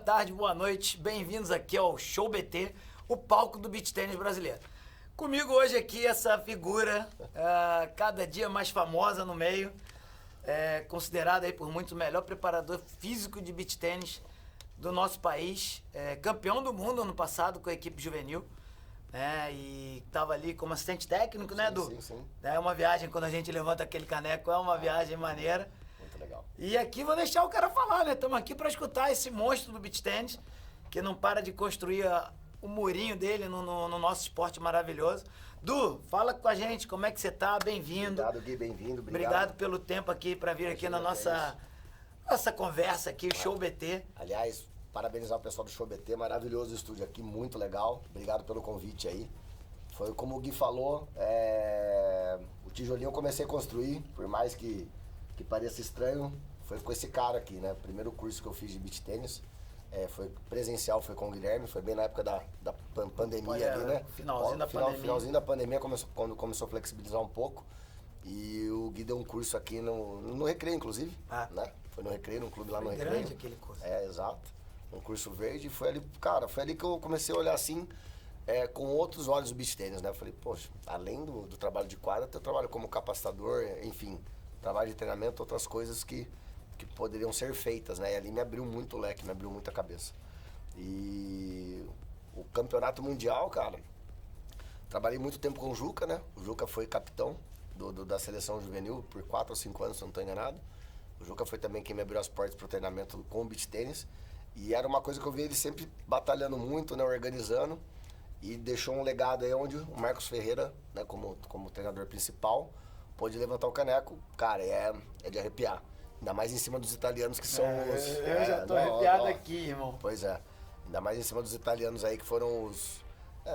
tarde, boa noite. Bem-vindos aqui ao Show BT, o palco do beach tênis brasileiro. Comigo hoje aqui essa figura, cada dia mais famosa no meio, considerada aí por muitos o melhor preparador físico de beach tênis do nosso país, campeão do mundo ano passado com a equipe juvenil, e estava ali como assistente técnico, né, Edu? Sim. É uma viagem, quando a gente levanta aquele caneco, é uma viagem maneira. Muito legal. E aqui vou deixar o cara falar, né? Estamos aqui para escutar esse monstro do beach tennis, que não para de construir o murinho dele no nosso esporte maravilhoso. Du, fala com a gente, como é que você tá? Bem-vindo. Obrigado, Gui, bem-vindo. Obrigado pelo tempo aqui para vir aqui na nossa conversa aqui, Show BT. Aliás, parabenizar o pessoal do Show BT, maravilhoso o estúdio aqui, muito legal. Obrigado pelo convite aí. Foi como o Gui falou, o tijolinho eu comecei a construir, por mais que pareça estranho, foi com esse cara aqui, né? O primeiro curso que eu fiz de beach tênis, foi presencial, foi com o Guilherme, foi bem na época da pandemia ali, né? Finalzinho da pandemia, quando começou a flexibilizar um pouco. E o Gui deu um curso aqui no Recreio, inclusive, né? Foi no Recreio, num clube lá no Recreio. Grande aquele curso. Exato. Um curso verde, e foi ali, cara, foi ali que eu comecei a olhar assim, com outros olhos o beach tênis, né? Eu falei, poxa, além do trabalho de quadra, eu trabalho como capacitador, enfim, trabalho de treinamento, outras coisas que poderiam ser feitas, né? E ali me abriu muito o leque, me abriu muita cabeça. E o campeonato mundial, cara, trabalhei muito tempo com o Juca, né? O Juca foi capitão da seleção juvenil por 4 ou 5 anos, se eu não estou enganado. O Juca foi também quem me abriu as portas para o treinamento com o beach tênis. E era uma coisa que eu vi ele sempre batalhando muito, né? Organizando. E deixou um legado aí onde o Marcos Ferreira, né? Como treinador principal, pôde levantar o caneco. Cara, é de arrepiar. Ainda mais em cima dos italianos que são os... Eu já tô arrepiado aqui, irmão. Pois é. Ainda mais em cima dos italianos aí que foram os...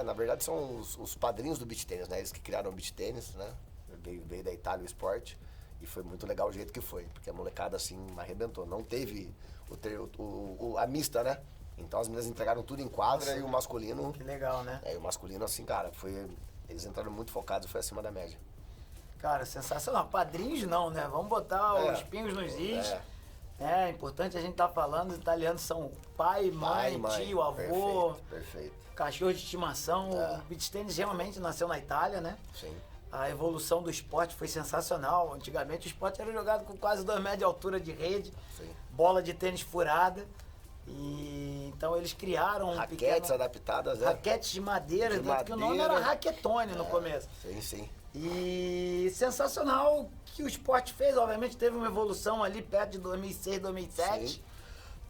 na verdade são os padrinhos do beach tênis, né? Eles que criaram o beach tênis, né? Veio da Itália o esporte. E foi muito legal o jeito que foi. Porque a molecada, assim, arrebentou. Não teve a mista, né? Então as meninas entregaram tudo em quadra. Nossa, e o masculino... Que legal, né? E o masculino, assim, cara, eles entraram muito focados, foi acima da média. Cara, sensacional. Padrinhos não, né? Vamos botar os pingos nos is. É importante a gente tá falando, os italianos são pai, mãe, tio, avô. Perfeito. Cachorro de estimação. O beach tênis realmente nasceu na Itália, né? Sim. A evolução do esporte foi sensacional. Antigamente o esporte era jogado com quase 2 metros de altura de rede. Sim. Bola de tênis furada. E então eles criaram raquetes adaptadas, né? Raquetes de madeira, que o nome era raquetone no começo. Sim. E sensacional que o esporte fez. Obviamente teve uma evolução ali perto de 2006, 2007,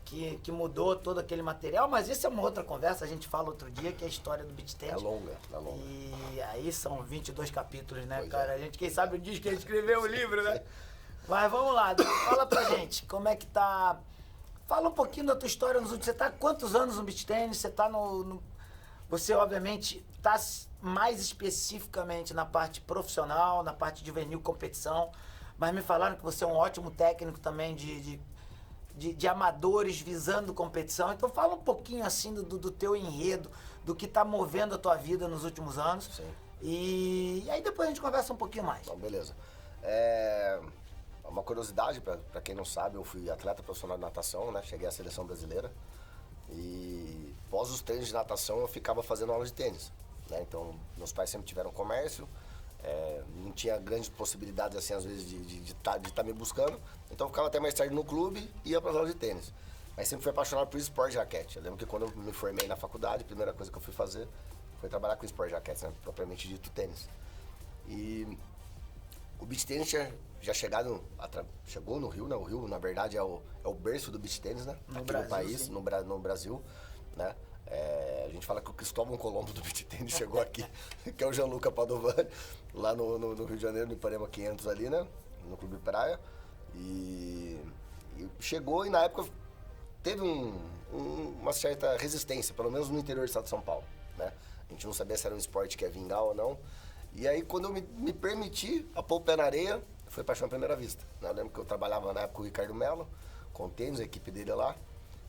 que mudou todo aquele material, mas isso é uma outra conversa, a gente fala outro dia, que é a história do beach tennis. É longa. E aí são 22 capítulos, né, pois cara? A gente, quem sabe, diz que ele escreveu o livro, né? Mas vamos lá, fala pra gente, como é que tá... Fala um pouquinho da tua história nos últimos... Você tá há quantos anos no beach tennis? Você tá Você, obviamente, tá mais especificamente na parte profissional, na parte de juvenil competição, mas me falaram que você é um ótimo técnico também de amadores visando competição. Então fala um pouquinho assim do teu enredo, do que tá movendo a tua vida nos últimos anos. Sim. E aí depois a gente conversa um pouquinho mais. Então, beleza. Uma curiosidade, para quem não sabe, eu fui atleta profissional de natação, né? Cheguei à seleção brasileira. E após os treinos de natação eu ficava fazendo aula de tênis, né? Então meus pais sempre tiveram comércio, não tinha grandes possibilidades assim às vezes de tá me buscando, então eu ficava até mais tarde no clube e ia para as aulas de tênis. Mas sempre fui apaixonado por esporte de raquete. Eu lembro que quando eu me formei na faculdade, a primeira coisa que eu fui fazer foi trabalhar com esporte de raquete, né? Propriamente dito tênis. E o beach tênis já chegou no Rio, né? O Rio, na verdade, é o berço do beach tênis, né? Aqui no país, no Brasil, né? A gente fala que o Cristóvão Colombo do beach tênis chegou aqui, que é o Gianluca Padovani, lá no Rio de Janeiro, no Ipanema 500 ali, né? No Clube Praia. E chegou e na época teve uma certa resistência, pelo menos no interior do estado de São Paulo, né? A gente não sabia se era um esporte que ia vingar ou não. E aí, quando eu me permiti a pôr o pé na areia, foi paixão à primeira vista, né? Eu lembro que eu trabalhava na época com o Ricardo Melo, com o tênis, a equipe dele lá.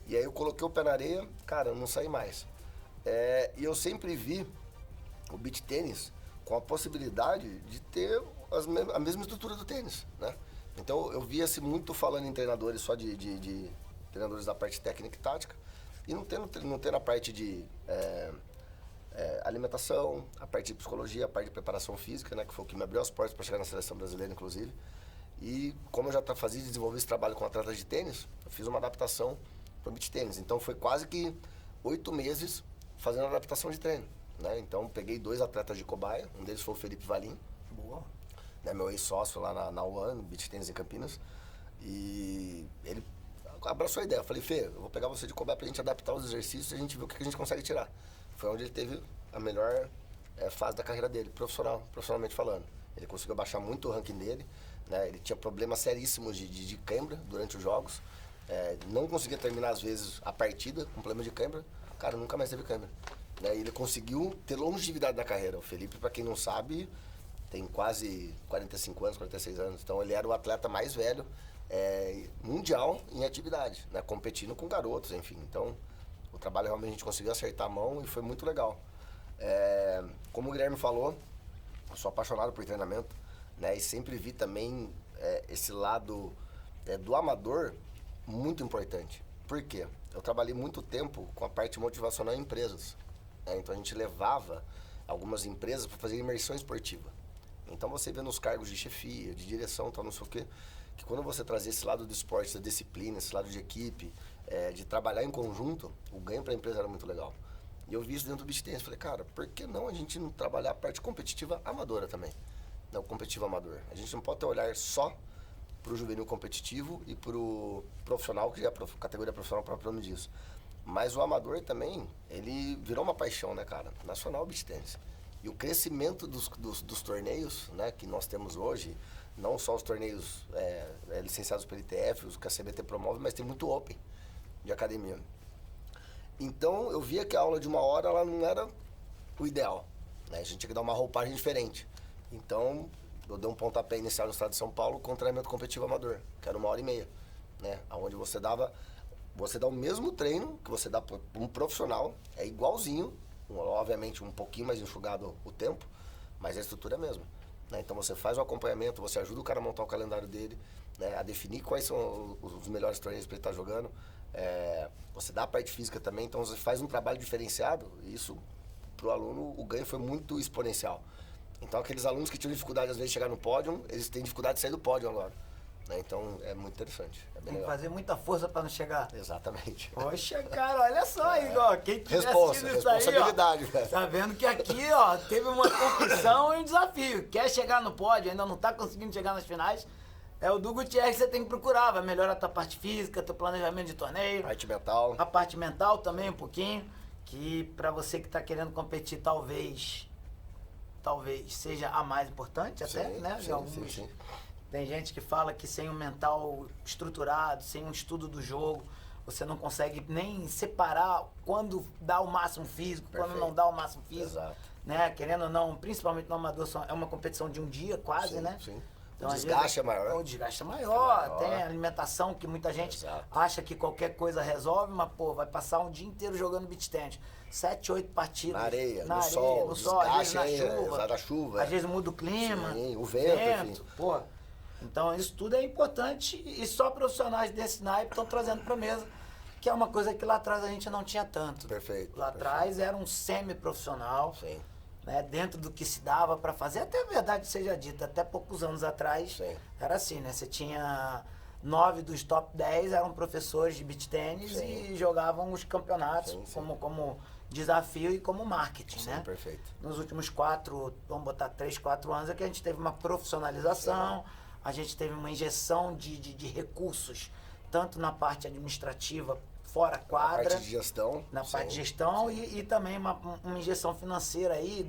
E aí eu coloquei o pé na areia, cara, eu não saí mais. E eu sempre vi o beach tênis com a possibilidade de ter a mesma estrutura do tênis, né? Então eu via-se muito falando em treinadores só de treinadores da parte técnica e tática. E não tendo a parte de alimentação, a parte de psicologia, a parte de preparação física, né? Que foi o que me abriu as portas para chegar na seleção brasileira, inclusive. E como eu já fazia e desenvolvi esse trabalho com atletas de tênis, eu fiz uma adaptação para o beach tênis. Então foi quase que 8 meses fazendo adaptação de treino, né? Então peguei 2 atletas de cobaia, um deles foi o Felipe Valim, Boa. né, meu ex-sócio lá na UAN, beach tênis em Campinas. E ele abraçou a ideia. Eu falei, Fê, eu vou pegar você de cobaia pra gente adaptar os exercícios e a gente ver o que a gente consegue tirar. Foi onde ele teve a melhor fase da carreira dele, profissionalmente falando. Ele conseguiu baixar muito o ranking dele, né? Ele tinha problemas seríssimos de cãibra durante os jogos. Não conseguia terminar, às vezes, a partida com problema de cãibra. O cara nunca mais teve cãibra, né? E ele conseguiu ter longevidade na carreira. O Felipe, pra quem não sabe, tem quase 45 anos, 46 anos. Então ele era o atleta mais velho mundial em atividade, né? Competindo com garotos, enfim. Então o trabalho realmente a gente conseguiu acertar a mão e foi muito legal. Como o Guilherme falou, eu sou apaixonado por treinamento, né? E sempre vi também esse lado do amador muito importante. Por quê? Eu trabalhei muito tempo com a parte motivacional em empresas, né? Então a gente levava algumas empresas para fazer imersão esportiva. Então você vê nos cargos de chefia, de direção, tal, não sei o quê, que quando você trazia esse lado do esporte, da disciplina, esse lado de equipe, de trabalhar em conjunto, o ganho para a empresa era muito legal. E eu vi isso dentro do beach tennis. Falei, cara, por que não a gente não trabalhar a parte competitiva amadora também? Não, competitivo amador. A gente não pode ter olhar só para o juvenil competitivo e para o profissional, que já é a categoria profissional, o próprio nome disso. Mas o amador também, ele virou uma paixão, né, cara? Nacional beach tennis. E o crescimento dos torneios, né, que nós temos hoje, não só os torneios licenciados pelo ITF, os que a CBT promove, mas tem muito open de academia. Então, eu via que a aula de 1 hora, ela não era o ideal, né? A gente tinha que dar uma roupagem diferente. Então, eu dei um pontapé inicial no estado de São Paulo com treinamento competitivo amador, que era 1h30, né? Onde você dá o mesmo treino que você dá para um profissional, é igualzinho, obviamente um pouquinho mais enxugado o tempo, mas a estrutura é a mesma, né? Então você faz o acompanhamento, você ajuda o cara a montar o calendário dele, né? A definir quais são os melhores torneios para ele estar jogando. Você dá a parte física também, então você faz um trabalho diferenciado, e isso para o aluno o ganho foi muito exponencial. Então aqueles alunos que tinham dificuldade às vezes de chegar no pódio, eles têm dificuldade de sair do pódio agora, né? Então é muito interessante, é bem Tem que legal. fazer muita força para não chegar. Exatamente. Poxa, cara, olha só aí, ó. Quem tiver assistindo isso responsabilidade, aí, ó, velho. tá vendo que aqui, ó, teve uma competição e um desafio. Quer chegar no pódio, ainda não tá conseguindo chegar nas finais, é o do Gutierrez que você tem que procurar. Vai melhorar a tua parte física, teu planejamento de torneio. Parte mental. A parte mental também um pouquinho, que pra você que tá querendo competir, talvez seja a mais importante até, Sim, né? sim, sim. Tem gente que fala que sem um mental estruturado, sem um estudo do jogo, você não consegue nem separar quando dá o máximo físico, quando não dá o máximo físico. Exato. Né? Querendo ou não, principalmente no amador, é uma competição de um dia quase, Sim, né? sim. Então, O às desgaste vezes, é maior. O desgaste é maior, tem a alimentação que muita gente Exato. acha que qualquer coisa resolve, mas pô, vai passar um dia inteiro jogando beach tennis. 7, 8 partidas. Na areia, no no sol, às vezes na chuva. Da chuva. Às vezes muda o clima. Sim, o vento, enfim. Pô. Então isso tudo é importante e só profissionais desse naipe estão trazendo pra mesa, que é uma coisa que lá atrás a gente não tinha tanto. Perfeito. Lá atrás era um semi-profissional. Sim. Né, dentro do que se dava para fazer, até a verdade seja dita, até poucos anos atrás, Sim. era assim, né? Você tinha 9 dos top 10 eram professores de beach tênis e jogavam os campeonatos como desafio e como marketing, Sim, né? perfeito. Nos últimos 3, 4 anos é que a gente teve uma profissionalização, a gente teve uma injeção de recursos, tanto na parte administrativa, fora quadra, Na parte de gestão. na parte de gestão e também uma injeção financeira aí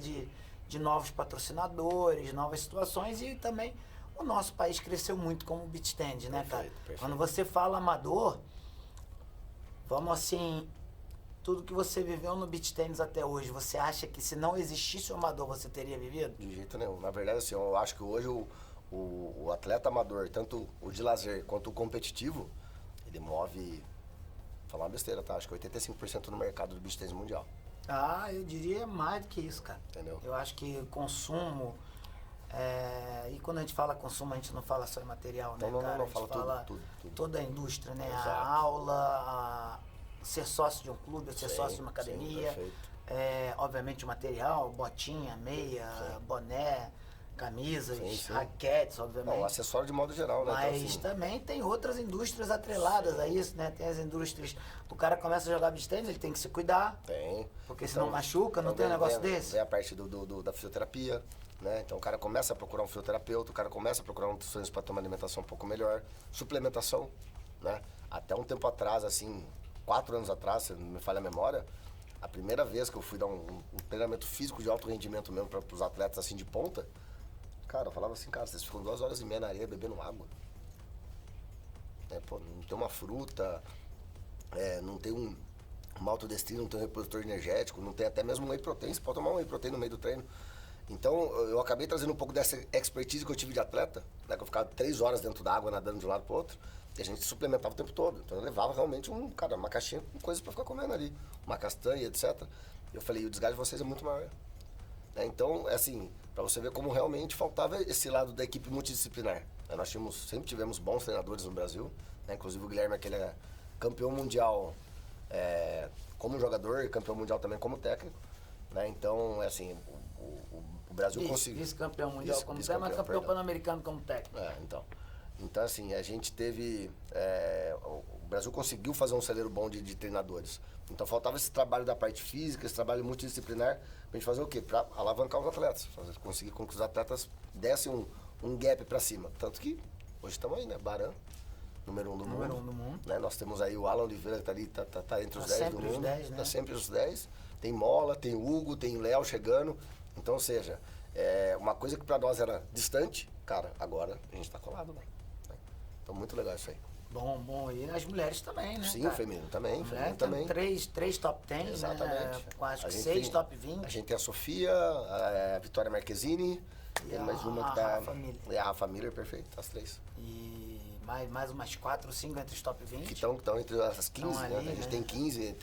de novos patrocinadores, novas situações e também o nosso país cresceu muito como beach tennis, né, cara? Perfeito. Quando você fala amador, vamos assim, tudo que você viveu no beach tennis até hoje, você acha que se não existisse o amador você teria vivido? De jeito nenhum. Na verdade, assim, eu acho que hoje o atleta amador, tanto o de lazer quanto o competitivo, ele move... Falar uma besteira, tá? Acho que 85% no mercado do beach tennis mundial. Ah, eu diria mais do que isso, cara. Entendeu? Eu acho que consumo... e quando a gente fala consumo, a gente não fala só em material, né, Não, cara? não, A gente fala fala tudo. toda a indústria, né? Exato. A aula, ser sócio de um clube, ser Sim, sócio de uma academia. sim, perfeito. Obviamente o material, botinha, meia, boné, camisas, Sim. raquetes, obviamente. Não, acessório de modo geral, né? Mas Então, assim, também tem outras indústrias atreladas a isso, né? Tem as indústrias. O cara começa a jogar beach tennis, ele tem que se cuidar, tem. porque senão machuca, não tem um negócio desse? Vem a parte da fisioterapia, né? Então o cara começa a procurar um fisioterapeuta, o cara começa a procurar nutricionista para ter uma alimentação um pouco melhor. Suplementação, né? Até um tempo atrás, assim, 4 anos atrás, se não me falha a memória, a primeira vez que eu fui dar um treinamento físico de alto rendimento mesmo para os atletas assim de ponta, cara, eu falava assim, cara, vocês ficam 2 horas e meia na areia bebendo água. Pô, não tem uma fruta, não tem um maltodextrina, não tem um repositor energético, não tem até mesmo um whey protein, você pode tomar um whey protein no meio do treino. Então, eu acabei trazendo um pouco dessa expertise que eu tive de atleta, né, que eu ficava 3 horas dentro da água, nadando de um lado pro outro, e a gente suplementava o tempo todo. Então, eu levava realmente uma caixinha com coisas para ficar comendo ali, uma castanha, etc. Eu falei, o desgaste de vocês é muito maior. Então, assim, para você ver como realmente faltava esse lado da equipe multidisciplinar. Nós sempre tivemos bons treinadores no Brasil, né? Inclusive o Guilherme, aquele é campeão mundial como jogador e campeão mundial também como técnico. Né? Então, assim, o Brasil conseguiu... Vice-campeão mundial como técnico, mas campeão pan-americano como técnico. Então, assim, a gente teve... o Brasil conseguiu fazer um celeiro bom de treinadores. Então, faltava esse trabalho da parte física, esse trabalho multidisciplinar, pra gente fazer o quê? Pra alavancar os atletas. Conseguir com que os atletas dessem um gap pra cima. Tanto que, hoje estamos aí, né? Baran, número 1 do mundo. Número 1 do mundo. Né? Nós temos aí o Alan Oliveira, que tá ali, tá entre os 10 do mundo. Né? Tá sempre os 10. Tem Mola, tem Hugo, tem Léo chegando. Então, ou seja, uma coisa que pra nós era distante, cara, agora a gente tá colado, né? Então, muito legal isso aí. Bom. E as mulheres também, né? Sim, cara? o feminino também. Tem três top 10, exatamente. né? Acho que 6 top 20. A gente tem a Sofia, a Vitória Marquezine, tem mais uma que tá... E a Rafa Miller, perfeito, as 3. E mais umas 4 ou 5 entre os top 20. Que estão entre as 15, né? Ali, a gente tem 15,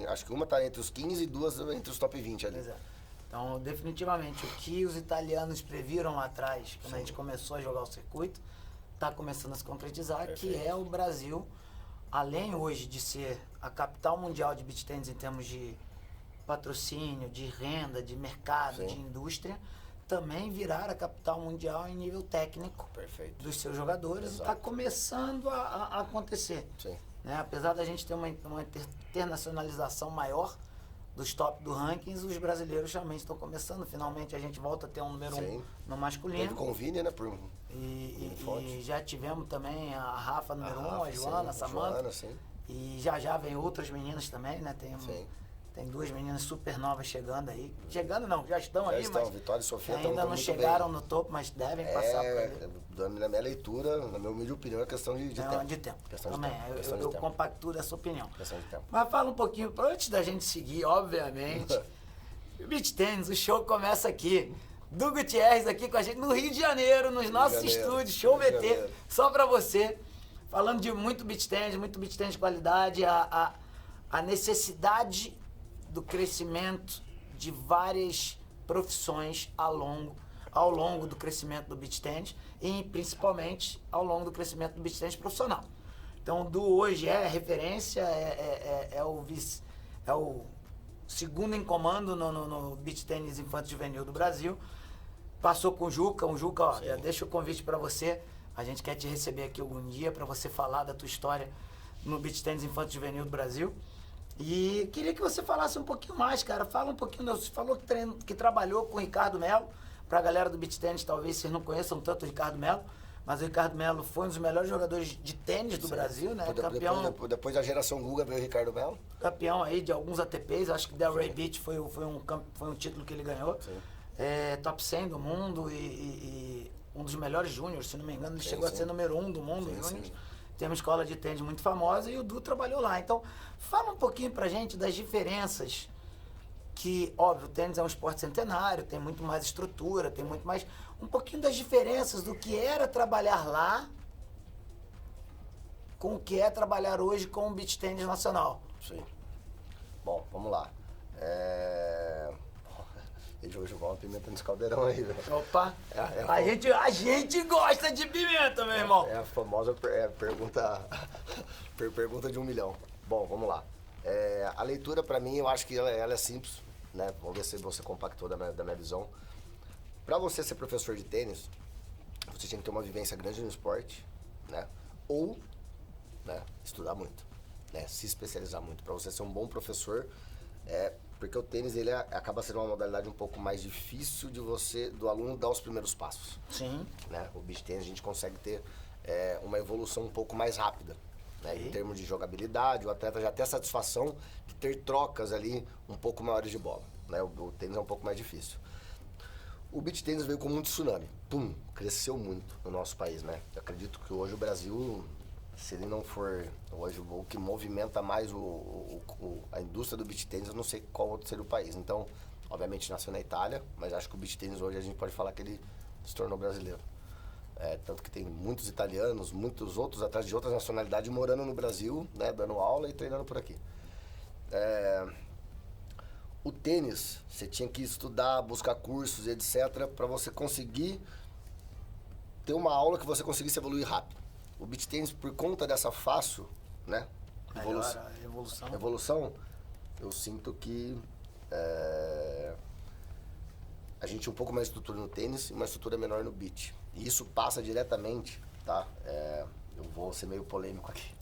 acho que uma tá entre os 15 e 2 entre os top 20 ali. Exato. Então, definitivamente, o que os italianos previram lá atrás, quando a gente começou a jogar o circuito, está começando a se concretizar, perfeito. Que é o Brasil, além hoje de ser a capital mundial de beach tennis em termos de patrocínio, de renda, de mercado, sim, de indústria, também virar a capital mundial em nível técnico, perfeito, dos seus jogadores. Exato. E está começando a acontecer. Sim. Né? Apesar da gente ter uma internacionalização maior dos top do rankings, os brasileiros realmente estão começando. Finalmente a gente volta a ter um número 1 no masculino. Teve convívio, né? E já tivemos também a Rafa número 1, a Joana, a Samanta. E já vem outras meninas também, né? Tem 2 meninas super novas chegando aí. Chegando não, já estão aí, mas Vitória e Sofia ainda não chegaram no topo, mas devem passar por ali. Na minha leitura, na minha humilde opinião, é questão de tempo. De tempo. Questão também, de tempo. Eu compacto dessa opinião. Questão de tempo. Mas fala um pouquinho, antes da gente seguir, obviamente, o Beach Tennis, o show começa aqui. Du Gutierrez aqui com a gente no Rio de Janeiro, nos nossos estúdios, Show BT, só pra você. Falando de muito beach tennis de qualidade, a necessidade do crescimento de várias profissões ao longo do crescimento do beach tennis e principalmente ao longo do crescimento do beach tennis profissional. Então, o Du hoje é referência, é o segundo em comando no beach tennis infanto juvenil do Brasil. Passou com o Juca, ó, deixa o convite para você. A gente quer te receber aqui algum dia para você falar da tua história no beach tennis infanto juvenil do Brasil. E queria que você falasse um pouquinho mais, cara. Fala um pouquinho, você falou que trabalhou com o Ricardo Melo. Pra galera do beach tennis, talvez vocês não conheçam tanto o Ricardo Melo, mas o Ricardo Melo foi um dos melhores jogadores de tênis do Brasil, né? Depois da geração Guga veio o Ricardo Melo. Campeão aí de alguns ATPs, acho que Delray Beach foi um título que ele ganhou. Top 100 do mundo e um dos melhores júniores, se não me engano, ele chegou a ser número 1 do mundo, júnior. Tem uma escola de tênis muito famosa e o Du trabalhou lá. Então, fala um pouquinho pra gente das diferenças que, óbvio, o tênis é um esporte centenário, tem muito mais estrutura, tem muito mais... Um pouquinho das diferenças do que era trabalhar lá com o que é trabalhar hoje com o beach tênis nacional. Sim. Bom, vamos lá. Ele jogou uma pimenta nesse caldeirão aí, velho. Opa! A gente gosta de pimenta, meu irmão! É a famosa pergunta de 1 milhão. Bom, vamos lá. A leitura, pra mim, eu acho que ela é simples, né? Vamos ver se você compactou da minha visão. Pra você ser professor de tênis, você tinha que ter uma vivência grande no esporte, né? Ou, né, estudar muito, né? Se especializar muito. Pra você ser um bom professor, porque o tênis, ele acaba sendo uma modalidade um pouco mais difícil do aluno dar os primeiros passos. Sim. Né? O beach tennis a gente consegue ter uma evolução um pouco mais rápida. Né? Em termos de jogabilidade, o atleta já tem a satisfação de ter trocas ali um pouco maiores de bola. Né? O tênis é um pouco mais difícil. O beach tennis veio como um tsunami. Pum, cresceu muito no nosso país, né? Eu acredito que hoje o Brasil, se ele não for hoje o que movimenta mais a indústria do beach tennis, eu não sei qual outro seria o país. Então, obviamente nasceu na Itália, mas acho que o beach tennis hoje a gente pode falar que ele se tornou brasileiro. Tanto que tem muitos italianos, muitos outros atletas de outras nacionalidades morando no Brasil, né, dando aula e treinando por aqui. O tênis, você tinha que estudar, buscar cursos, etc, para você conseguir ter uma aula que você conseguisse evoluir rápido. O beach tênis, por conta dessa fácil, né, evolução, eu sinto que a gente tem um pouco mais de estrutura no tênis e uma estrutura menor no beach. E isso passa diretamente, tá? Eu vou ser meio polêmico aqui.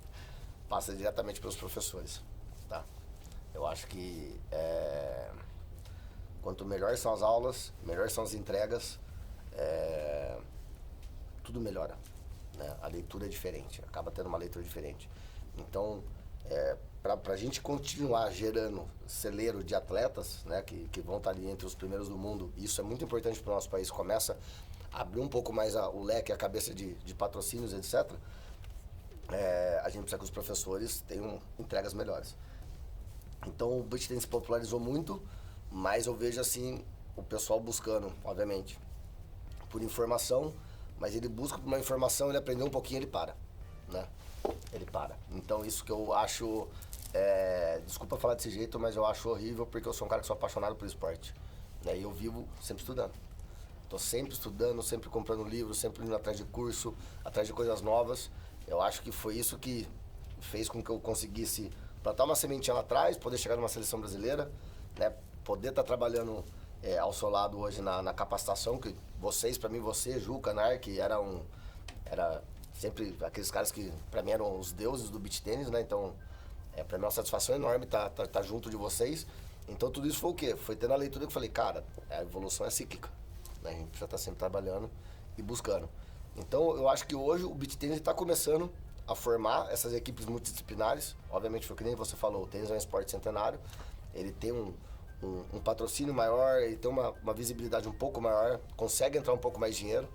Passa diretamente pelos professores, tá? Eu acho que quanto melhor são as aulas, melhor são as entregas, tudo melhora. Né? A leitura é diferente, acaba tendo uma leitura diferente. Então, para a gente continuar gerando celeiro de atletas, né, que vão estar ali entre os primeiros do mundo, isso é muito importante para o nosso país, começa a abrir um pouco mais o leque, a cabeça de patrocínios, etc. A gente precisa que os professores tenham entregas melhores. Então o beach tennis se popularizou muito, mas eu vejo assim o pessoal buscando, obviamente, por informação, mas ele busca por uma informação, ele aprendeu um pouquinho, ele para, né? Ele para. Então isso que eu acho, desculpa falar desse jeito, mas eu acho horrível porque eu sou um cara que sou apaixonado por esporte, né? E eu vivo sempre estudando. Tô sempre estudando, sempre comprando livros, sempre indo atrás de curso, atrás de coisas novas. Eu acho que foi isso que fez com que eu conseguisse plantar uma sementinha lá atrás, poder chegar numa seleção brasileira, né? Poder estar trabalhando ao seu lado hoje na capacitação, que vocês, pra mim, você, Juca, Narc, era sempre aqueles caras que pra mim eram os deuses do beach tênis, né? Então, pra mim é uma satisfação enorme tá junto de vocês. Então tudo isso foi o quê? Foi tendo a leitura que eu falei, cara, a evolução é cíclica, né? A gente precisa estar sempre trabalhando e buscando. Então eu acho que hoje o beach tênis está começando a formar essas equipes multidisciplinares. Obviamente, foi que nem você falou, o tênis é um esporte centenário, ele tem um patrocínio maior, ele tem uma visibilidade um pouco maior, consegue entrar um pouco mais de dinheiro.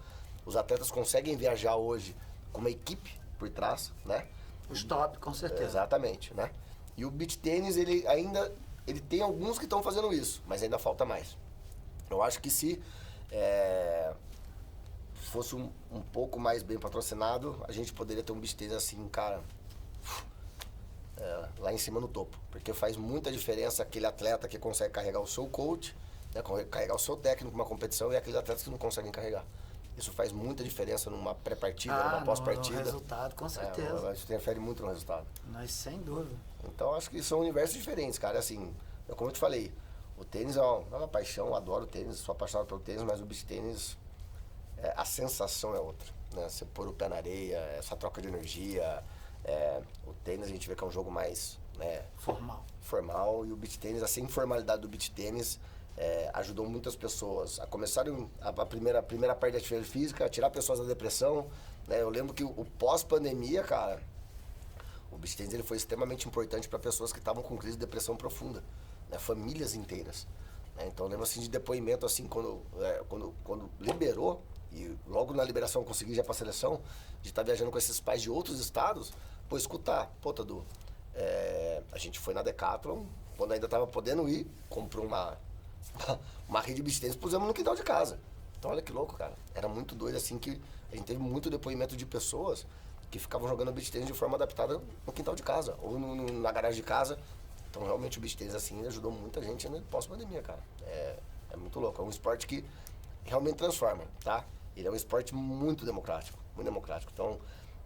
Os atletas conseguem viajar hoje com uma equipe por trás, né? Os top, com certeza. Exatamente, né? E o beach tênis, ele tem alguns que estão fazendo isso, mas ainda falta mais. Eu acho que se fosse um pouco mais bem patrocinado, a gente poderia ter um beach tênis assim, cara, lá em cima no topo. Porque faz muita diferença aquele atleta que consegue carregar o seu coach, né, carregar o seu técnico numa competição, e aqueles atletas que não conseguem carregar. Isso faz muita diferença numa pré-partida, numa pós-partida. No resultado, com certeza. Isso interfere muito no resultado. Mas sem dúvida. Então, acho que são universos diferentes, cara. Assim, como eu te falei, o tênis é uma paixão, eu adoro o tênis, sou apaixonado pelo tênis, mas o beach tênis, a sensação é outra, né? Você pôr o pé na areia, essa troca de energia. O tênis a gente vê que é um jogo mais formal, e o beach tênis, essa informalidade do beach tênis ajudou muitas pessoas a começarem a primeira parte da atividade física, a tirar pessoas da depressão, né? Eu lembro que o pós-pandemia, cara, o beach tênis ele foi extremamente importante para pessoas que estavam com crise de depressão profunda, né? Famílias inteiras, né? Então eu lembro assim de depoimento assim quando liberou, e logo na liberação eu consegui já para a seleção, de estar viajando com esses pais de outros estados, escutar, Tadu, a gente foi na Decathlon, quando ainda estava podendo ir, comprou uma rede de beach tênis, pusemos no quintal de casa. Então olha que louco, cara. Era muito doido assim, que a gente teve muito depoimento de pessoas que ficavam jogando beach tênis de forma adaptada no quintal de casa, ou na garagem de casa. Então realmente o beach tênis assim ajudou muita gente no pós-pandemia, cara. É muito louco, é um esporte que realmente transforma, tá? Ele é um esporte muito democrático, muito democrático. Então,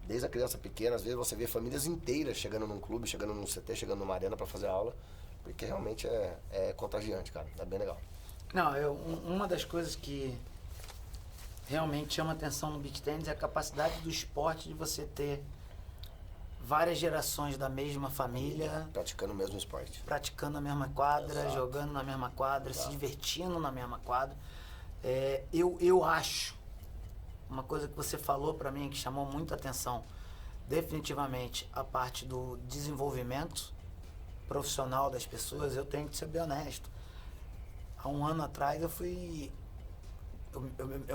Desde a criança pequena, às vezes você vê famílias inteiras chegando num clube, chegando num CT, chegando numa arena para fazer aula, porque realmente é contagiante, cara. É bem legal. Não, uma das coisas que realmente chama atenção no beach tennis é a capacidade do esporte de você ter várias gerações da mesma família Praticando o mesmo esporte. praticando na mesma quadra, Exato. jogando na mesma quadra, Exato. se divertindo na mesma quadra. Eu acho, uma coisa que você falou pra mim que chamou muita atenção, definitivamente a parte do desenvolvimento profissional das pessoas. Eu tenho que ser bem honesto. Há um ano atrás eu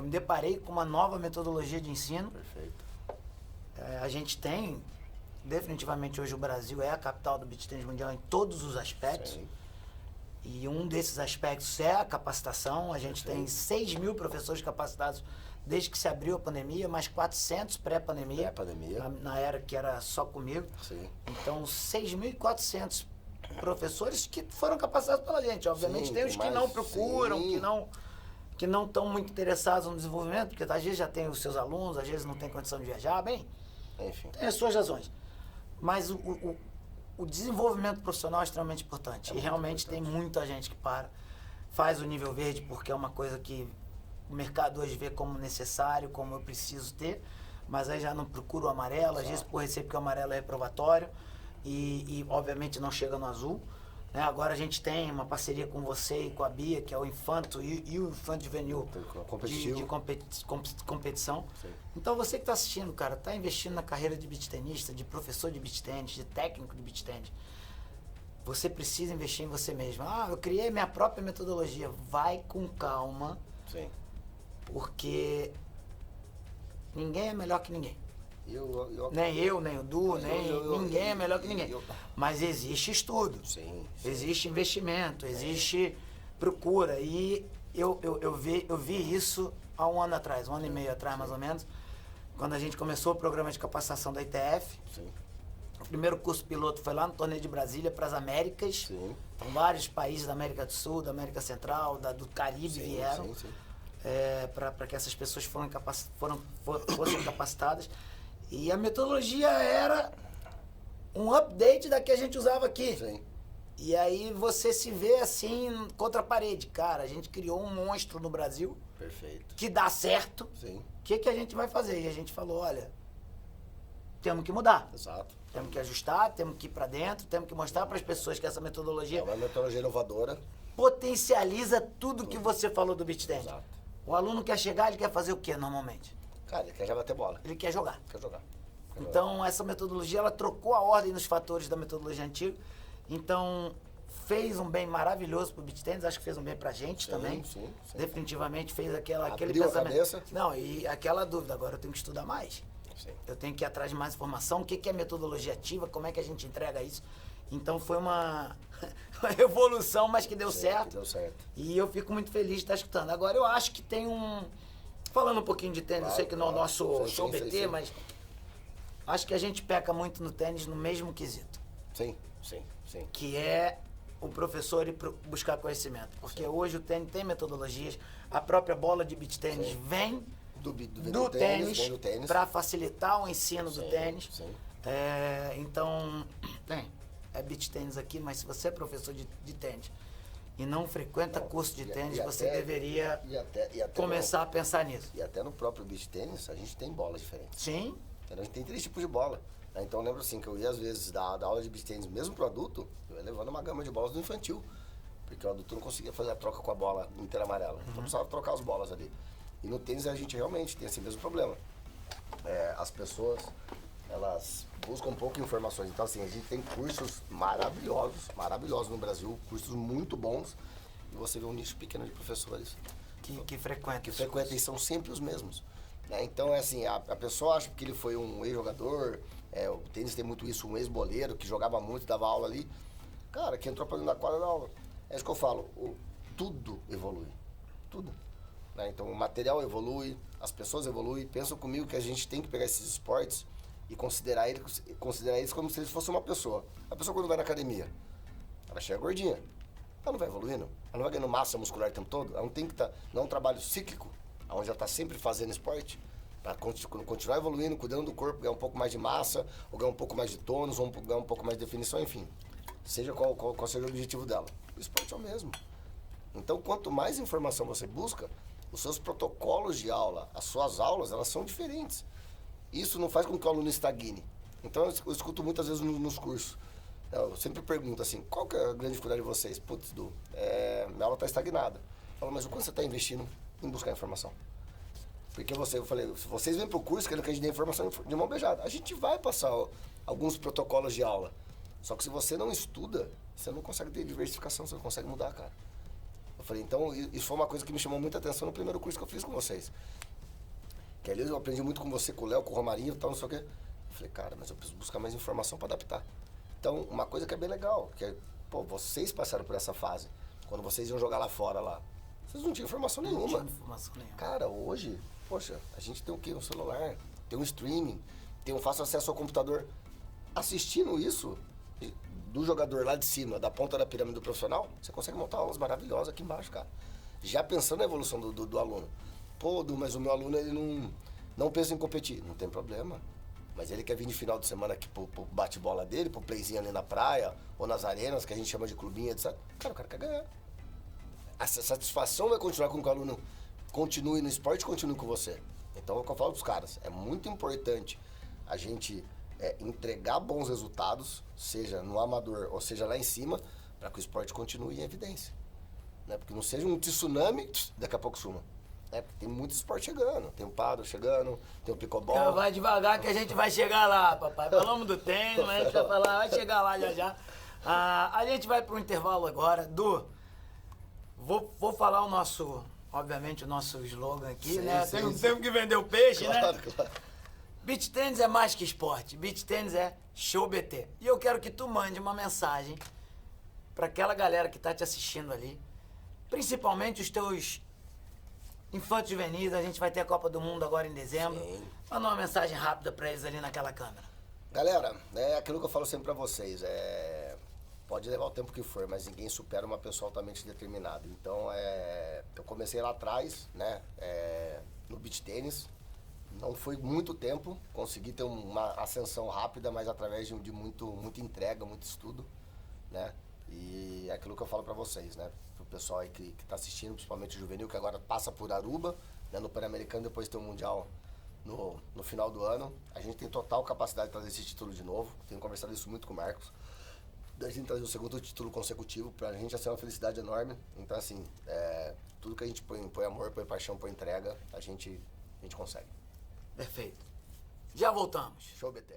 me deparei com uma nova metodologia de ensino. Perfeito. A gente tem, definitivamente hoje o Brasil é a capital do beach tennis mundial em todos os aspectos. Sim. E um desses aspectos é a capacitação. A gente tem 6 mil professores capacitados desde que se abriu a pandemia, mais 400 pré-pandemia. Pré-pandemia. Na era que era só comigo. Sim. Então, 6.400 professores que foram capacitados pela gente. Obviamente Sim, tem os tem que não mais, procuram, sim. que não estão muito interessados no desenvolvimento, porque às vezes já tem os seus alunos, às vezes não tem condição de viajar, bem, Enfim. tem as suas razões. Mas o desenvolvimento profissional é extremamente importante. E realmente tem muita gente que faz o nível verde porque é uma coisa que o mercado hoje vê como necessário, como eu preciso ter, mas aí já não procura o amarelo, às vezes por receio porque o amarelo é reprovatório e obviamente não chega no azul. Né? Agora a gente tem uma parceria com você e com a Bia, que é o Infanto e o Infanto Juvenil Competitivo. de competição. Sim. Então você que está assistindo, cara, está investindo na carreira de beach tenista, de professor de beach tennis, de técnico de beach tennis, você precisa investir em você mesmo. Eu criei minha própria metodologia. Vai com calma, Sim. porque ninguém é melhor que ninguém. Nem Nem eu, nem o Du, ninguém é melhor que ninguém. eu- Mas existe estudo, Sim. existe investimento, existe procura. E eu vi isso há um ano atrás, um ano e meio atrás mais ou menos, quando a gente começou o programa de capacitação da ITF. Sim. O primeiro curso piloto foi lá no Torneio de Brasília para as Américas. Sim. Então, vários países da América do Sul, da América Central, do Caribe Sim, vieram. sim. Para que essas pessoas fossem capacitadas. E a metodologia era um update da que a gente usava aqui. Sim. E aí você se vê assim contra a parede. Cara, a gente criou um monstro no Brasil Perfeito. que dá certo. Sim. O que a gente vai fazer? E a gente falou, olha, temos que mudar. Exato. Temos que ajustar, temos que ir para dentro, temos que mostrar para as pessoas que essa É metodologia uma metodologia inovadora. potencializa tudo que você falou do beach tennis. Exato. O aluno quer chegar, ele quer fazer o quê normalmente? Cara, ele quer já bater bola. Ele quer jogar. Quer jogar. Então, essa metodologia, ela trocou a ordem nos fatores da metodologia antiga. Então, fez um bem maravilhoso pro beach tennis, acho que fez um bem pra gente Sim, também. sim. Definitivamente fez aquele Abriu a pensamento. cabeça. Não, e aquela dúvida, agora eu tenho que estudar mais. Sim. Eu tenho que ir atrás de mais informação, o que é metodologia ativa, como é que a gente entrega isso. Então foi uma evolução, mas que deu Sim, certo. que deu certo. E eu fico muito feliz de estar escutando. Agora eu acho que tem falando um pouquinho de tênis, eu sei que não é o Claro, nosso sim, show sim, BT, sim. mas acho que a gente peca muito no tênis no mesmo quesito, Sim. que é o professor ir buscar conhecimento. Porque hoje o tênis tem metodologias, a própria bola de beach tênis Sim. vem Do do vem do tênis para facilitar o ensino do Sim, tênis. sim. Então, é beach tênis aqui, mas se você é professor de tênis e não frequenta curso de tênis, você deveria E até começar a pensar nisso. E até no próprio beach tênis, a gente tem bolas diferentes. Sim, A gente tem 3 tipos de bola. Né? Então eu lembro assim que eu ia às vezes da aula de beach tênis, mesmo pro adulto, eu ia levando uma gama de bolas do infantil. Porque o adulto não conseguia fazer a troca com a bola inteira amarela. Então precisava trocar as bolas ali. E no tênis a gente realmente tem esse mesmo problema. As pessoas, elas buscam um pouco de informações. Então assim, a gente tem cursos maravilhosos no Brasil, cursos muito bons. E você vê um nicho pequeno de professores que frequenta. que frequentam e são sempre os mesmos. Né? Então, é assim, a pessoa acha que ele foi um ex-jogador, o tênis tem muito isso, um ex-boleiro que jogava muito, dava aula ali. Cara, que entrou pra dentro da quadra da aula. É isso que eu falo, tudo evolui, tudo. Né? Então, o material evolui, as pessoas evoluem. Pensam comigo que a gente tem que pegar esses esportes e considerar eles como se eles fossem uma pessoa. A pessoa quando vai na academia, ela chega gordinha. Ela não vai evoluindo, ela não vai ganhando massa muscular o tempo todo, ela não tem que estar, não é um trabalho cíclico, onde ela está sempre fazendo esporte. Para continuar evoluindo, cuidando do corpo, ganhar um pouco mais de massa, ou ganhar um pouco mais de tônus, ou ganhar um pouco mais de definição, enfim. Seja qual seja o objetivo dela. O esporte é o mesmo. Então, quanto mais informação você busca, os seus protocolos de aula, as suas aulas, elas são diferentes. Isso não faz com que o aluno estagne. Então, eu escuto muitas vezes nos cursos. Eu sempre pergunto assim, qual que é a grande dificuldade de vocês? Putz, Du, minha aula está estagnada. Eu falo, mas o quanto você está investindo em buscar informação? Porque eu falei, se vocês vêm para o curso querendo que a gente dê informação de mão beijada, a gente vai passar alguns protocolos de aula. Só que se você não estuda, você não consegue ter diversificação, você não consegue mudar, cara. Eu falei, então, isso foi uma coisa que me chamou muita atenção no primeiro curso que eu fiz com vocês. Que ali eu aprendi muito com você, com o Léo, com o Romarinho e tal, não sei o quê. Eu falei, cara, mas eu preciso buscar mais informação para adaptar. Então, uma coisa que é bem legal, que é, pô, vocês passaram por essa fase. Quando vocês iam jogar lá fora, vocês não tinham informação nenhuma. Não tinha informação nenhuma. Cara, hoje, poxa, a gente tem o quê? Um celular, tem um streaming, tem um fácil acesso ao computador. Assistindo isso, do jogador lá de cima, da ponta da pirâmide do profissional, você consegue montar aulas maravilhosas aqui embaixo, cara. Já pensando na evolução do aluno. Pô, mas o meu aluno, ele não pensa em competir. Não tem problema. Mas ele quer vir de final de semana aqui pro bate-bola dele, pro playzinho ali na praia, ou nas arenas, que a gente chama de clubinho, etc. Cara, o cara quer ganhar. A satisfação vai continuar com que o aluno continue no esporte, continue com você. Então é o que eu falo pros caras. É muito importante a gente entregar bons resultados, seja no amador ou seja lá em cima, para que o esporte continue em evidência. Né? Porque não seja um tsunami, daqui a pouco suma. Porque tem muito esporte chegando. Tem o paddle chegando, tem o pickleball. Então vai devagar que a gente vai chegar lá, papai. Falamos do tênis, mas a gente vai falar, vai chegar lá já. A gente vai para um intervalo agora. Du, vou falar o nosso, obviamente, o nosso slogan aqui, sim, né? Temos que vender o peixe, claro, né? Claro. Beach tênis é mais que esporte. Beach tênis é show BT. E eu quero que tu mande uma mensagem para aquela galera que tá te assistindo ali, principalmente os teus infantos juvenis. A gente vai ter a Copa do Mundo agora em dezembro. Sim. Manda uma mensagem rápida para eles ali naquela câmera. Galera, é aquilo que eu falo sempre para vocês, pode levar o tempo que for, mas ninguém supera uma pessoa altamente determinada. Então, eu comecei lá atrás, né, no beach tênis. Não foi muito tempo, consegui ter uma ascensão rápida, mas através de muita entrega, muito estudo, né? E é aquilo que eu falo pra vocês, né? Pro pessoal aí que tá assistindo, principalmente o juvenil, que agora passa por Aruba, né? No Pan-Americano, depois tem o Mundial no final do ano. A gente tem total capacidade de trazer esse título de novo. Tenho conversado isso muito com o Marcos. Da gente trazer o segundo título consecutivo, pra gente ia ser uma felicidade enorme. Então, assim, tudo que a gente põe amor, põe paixão, põe entrega, a gente consegue. Perfeito. Já voltamos. Show BT.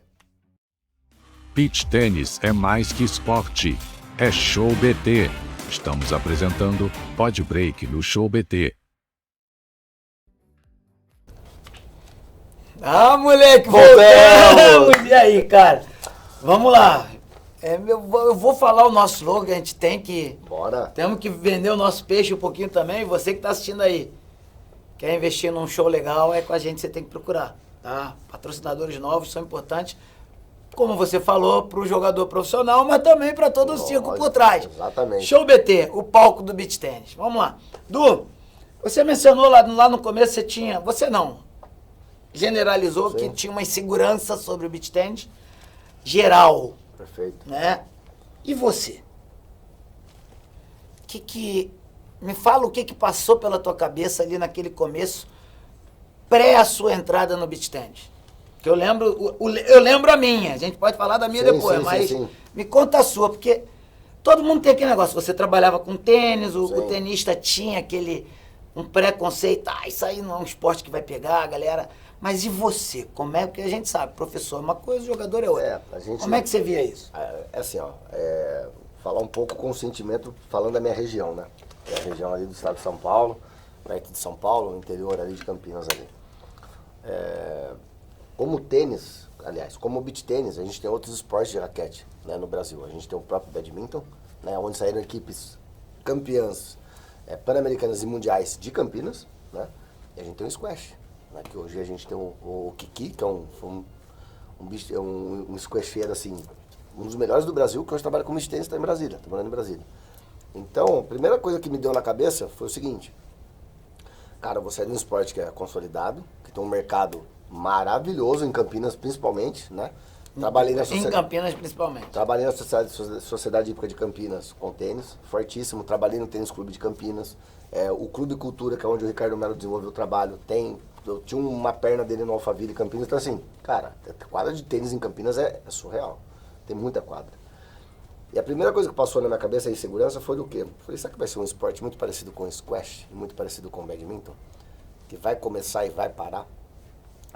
Beach tênis é mais que esporte. É Show BT. Estamos apresentando Pod Break no Show BT. Ah, moleque, voltamos! E aí, cara? Vamos lá. Eu vou falar o nosso slogan, a gente tem que... Bora. Temos que vender o nosso peixe um pouquinho também. Você que tá assistindo aí, quer investir num show legal, com a gente você tem que procurar, tá? Patrocinadores novos são importantes, como você falou, para o jogador profissional, mas também para todo o circo por trás. Exatamente. Show BT, o palco do beach tênis. Vamos lá. Du, você mencionou lá no começo, generalizou, sim, que tinha uma insegurança sobre o beach tênis geral. Perfeito. Né? E você? Me fala o que passou pela tua cabeça ali naquele começo, pré a sua entrada no beach tennis. Que eu lembro a minha, a gente pode falar da minha depois, sim, mas sim. Me conta a sua, porque todo mundo tem aquele negócio, você trabalhava com tênis, o tenista tinha um preconceito, isso aí não é um esporte que vai pegar, galera. Mas e você? Como é que a gente sabe? Professor é uma coisa, jogador é outra. Como é que você via isso? Falar um pouco com o sentimento, falando da minha região, né? É a região ali do estado de São Paulo, perto de São Paulo, interior ali de Campinas ali. Como tênis, aliás, como beach tênis, a gente tem outros esportes de raquete, né, no Brasil. A gente tem o próprio badminton, né, onde saíram equipes campeãs pan-americanas e mundiais de Campinas, né? E a gente tem o squash, né, que hoje a gente tem o Kiki, que é um squasheiro, assim, um dos melhores do Brasil, que hoje trabalha com beach tênis, está em Brasília, está morando em Brasília. Então, a primeira coisa que me deu na cabeça foi o seguinte, Cara, você é de um esporte que é consolidado, que tem um mercado maravilhoso em Campinas, principalmente, né? Trabalhei na Em Campinas, principalmente. Trabalhei na Sociedade Hípica de Campinas com tênis, fortíssimo. Trabalhei no Tênis Clube de Campinas. O Clube Cultura, que é onde o Ricardo Melo desenvolveu o trabalho, eu tinha uma perna dele no Alphaville, Campinas. Então, assim, cara, a quadra de tênis em Campinas é surreal. Tem muita quadra. E a primeira coisa que passou na minha cabeça, a insegurança, foi do quê? Falei, será que vai ser um esporte muito parecido com o squash, muito parecido com o badminton? Que vai começar e vai parar,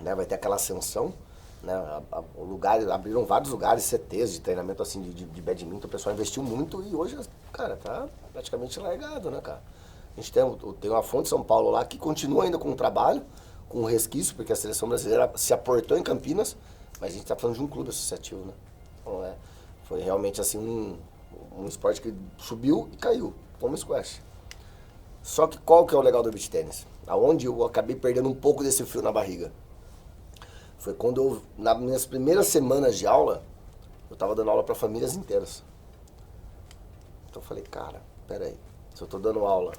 né? Vai ter aquela ascensão, né? O lugar, abriram vários lugares, CTs de treinamento assim de badminton, o pessoal investiu muito e hoje, cara, tá praticamente largado, né, cara? A gente tem uma fonte de São Paulo lá que continua ainda com o trabalho, com o resquício, porque a seleção brasileira se aportou em Campinas, mas a gente tá falando de um clube associativo, né? Então, foi realmente assim um esporte que subiu e caiu, como o squash. Só que qual que é o legal do beach tênis? Aonde eu acabei perdendo um pouco desse frio na barriga. Foi quando eu, nas minhas primeiras semanas de aula, eu tava dando aula para famílias inteiras. Então eu falei, cara, peraí, se eu tô dando aula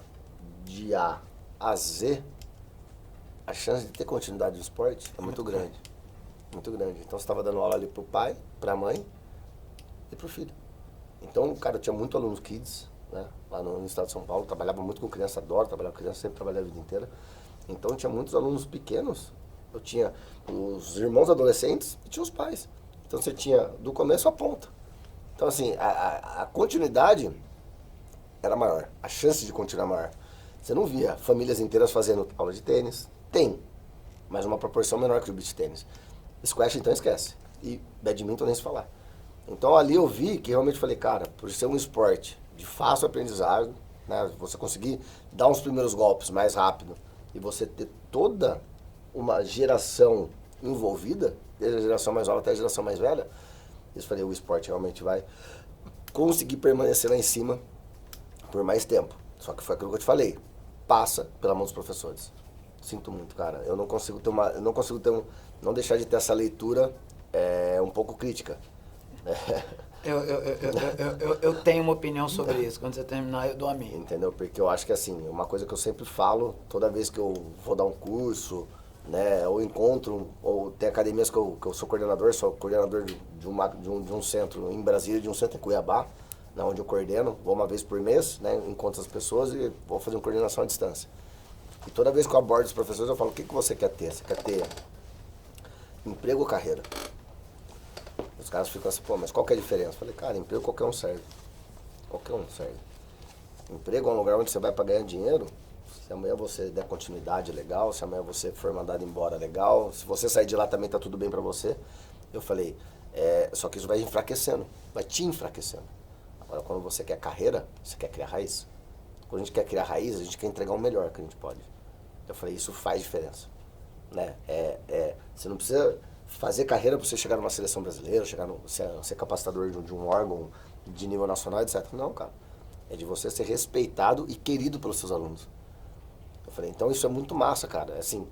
de A a Z, a chance de ter continuidade do esporte é muito grande. Muito grande. Então você estava dando aula ali pro pai, pra mãe e pro filho. Então, cara, eu tinha muito alunos kids, né? Lá no estado de São Paulo, trabalhava muito com criança, adoro trabalhar com criança, sempre trabalhei a vida inteira. Então, eu tinha muitos alunos pequenos. Eu tinha os irmãos adolescentes e tinha os pais. Então, você tinha do começo à ponta. Então, assim, a continuidade era maior, a chance de continuar maior. Você não via famílias inteiras fazendo aula de tênis. Tem, mas uma proporção menor que o beach tênis. Squash, então, esquece. E badminton nem se falar. Então, ali eu vi que realmente falei, cara, por ser um esporte de fácil aprendizado, né, você conseguir dar uns primeiros golpes mais rápido e você ter toda uma geração envolvida, desde a geração mais nova até a geração mais velha, eu falei, o esporte realmente vai conseguir permanecer lá em cima por mais tempo. Só que foi aquilo que eu te falei, passa pela mão dos professores. Sinto muito, cara. Eu não consigo não deixar de ter essa leitura um pouco crítica. Eu tenho uma opinião sobre isso. Quando você terminar, eu dou a minha. Entendeu? Porque eu acho que, assim, uma coisa que eu sempre falo, toda vez que eu vou dar um curso, né, ou encontro, ou tem academias que eu sou coordenador de um centro em Brasília, de um centro em Cuiabá, né, onde eu coordeno, vou uma vez por mês, né, encontro as pessoas e vou fazer uma coordenação à distância. E toda vez que eu abordo os professores, eu falo, o que você quer ter? Você quer ter emprego ou carreira? Os caras ficam assim, pô, mas qual que é a diferença? Eu falei, cara, emprego qualquer um serve. Qualquer um serve. Emprego é um lugar onde você vai para ganhar dinheiro. Se amanhã você der continuidade, legal. Se amanhã você for mandado embora, legal. Se você sair de lá também tá tudo bem para você. Eu falei, só que isso vai enfraquecendo, vai te enfraquecendo. Agora, quando você quer carreira, você quer criar raiz. Quando a gente quer criar raiz, a gente quer entregar o melhor que a gente pode. Eu falei, isso faz diferença. Né? Você não precisa fazer carreira para você chegar numa seleção brasileira, ser capacitador de um órgão de nível nacional, etc. Não, cara. É de você ser respeitado e querido pelos seus alunos. Eu falei, então isso é muito massa, cara. Assim,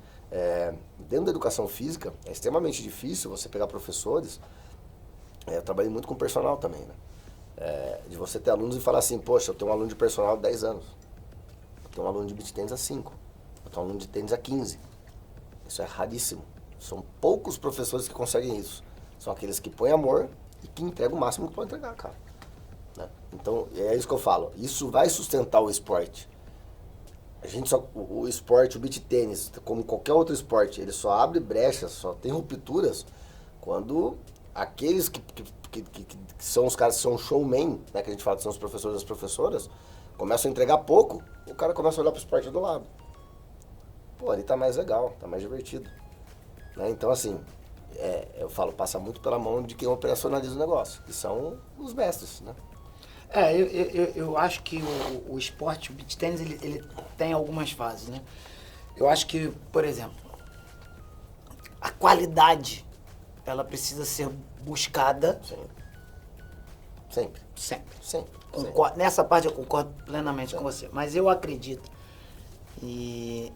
dentro da educação física, é extremamente difícil você pegar professores. Eu trabalhei muito com personal também, né? De você ter alunos e falar assim, poxa, eu tenho um aluno de personal há 10 anos. Eu tenho um aluno de beach tênis há 5. Eu tenho um aluno de tênis há 15. Isso é raríssimo. São poucos professores que conseguem isso. São aqueles que põem amor e que entregam o máximo que podem entregar, cara. Né? Então, é isso que eu falo. Isso vai sustentar o esporte. O esporte, o beach tênis, como qualquer outro esporte, ele só abre brechas, só tem rupturas quando aqueles que são os caras que são showmen, né, que a gente fala que são os professores e as professoras, começam a entregar pouco, o cara começa a olhar pro esporte do lado. Pô, ali tá mais legal, tá mais divertido. Né? Então, assim, eu falo, passa muito pela mão de quem operacionaliza o negócio, que são os mestres, né? Eu acho que o esporte, o beach tênis, ele tem algumas fases, né? Eu acho que, por exemplo, a qualidade, ela precisa ser buscada. Sempre. Nessa parte eu concordo plenamente com você. Mas eu acredito, e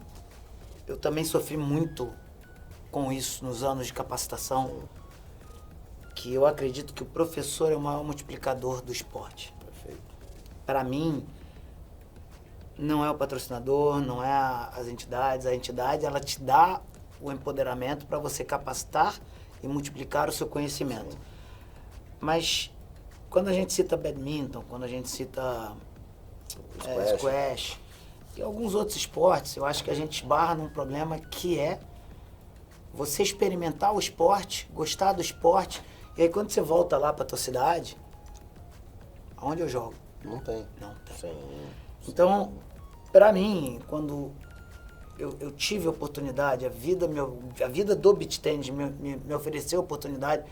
eu também sofri muito com isso nos anos de capacitação, que eu acredito que o professor é o maior multiplicador do esporte. Perfeito. Para mim, não é o patrocinador, não é as entidades. A entidade, ela te dá o empoderamento para você capacitar e multiplicar o seu conhecimento. Sim. Mas quando a gente cita badminton, quando a gente cita squash e alguns outros esportes, eu acho que a gente esbarra num problema que é você experimentar o esporte, gostar do esporte, e aí quando você volta lá para tua cidade, aonde eu jogo? Não tem. Não tem. Sim. Então, para mim, quando eu tive a oportunidade, a vida do beach tennis me ofereceu a oportunidade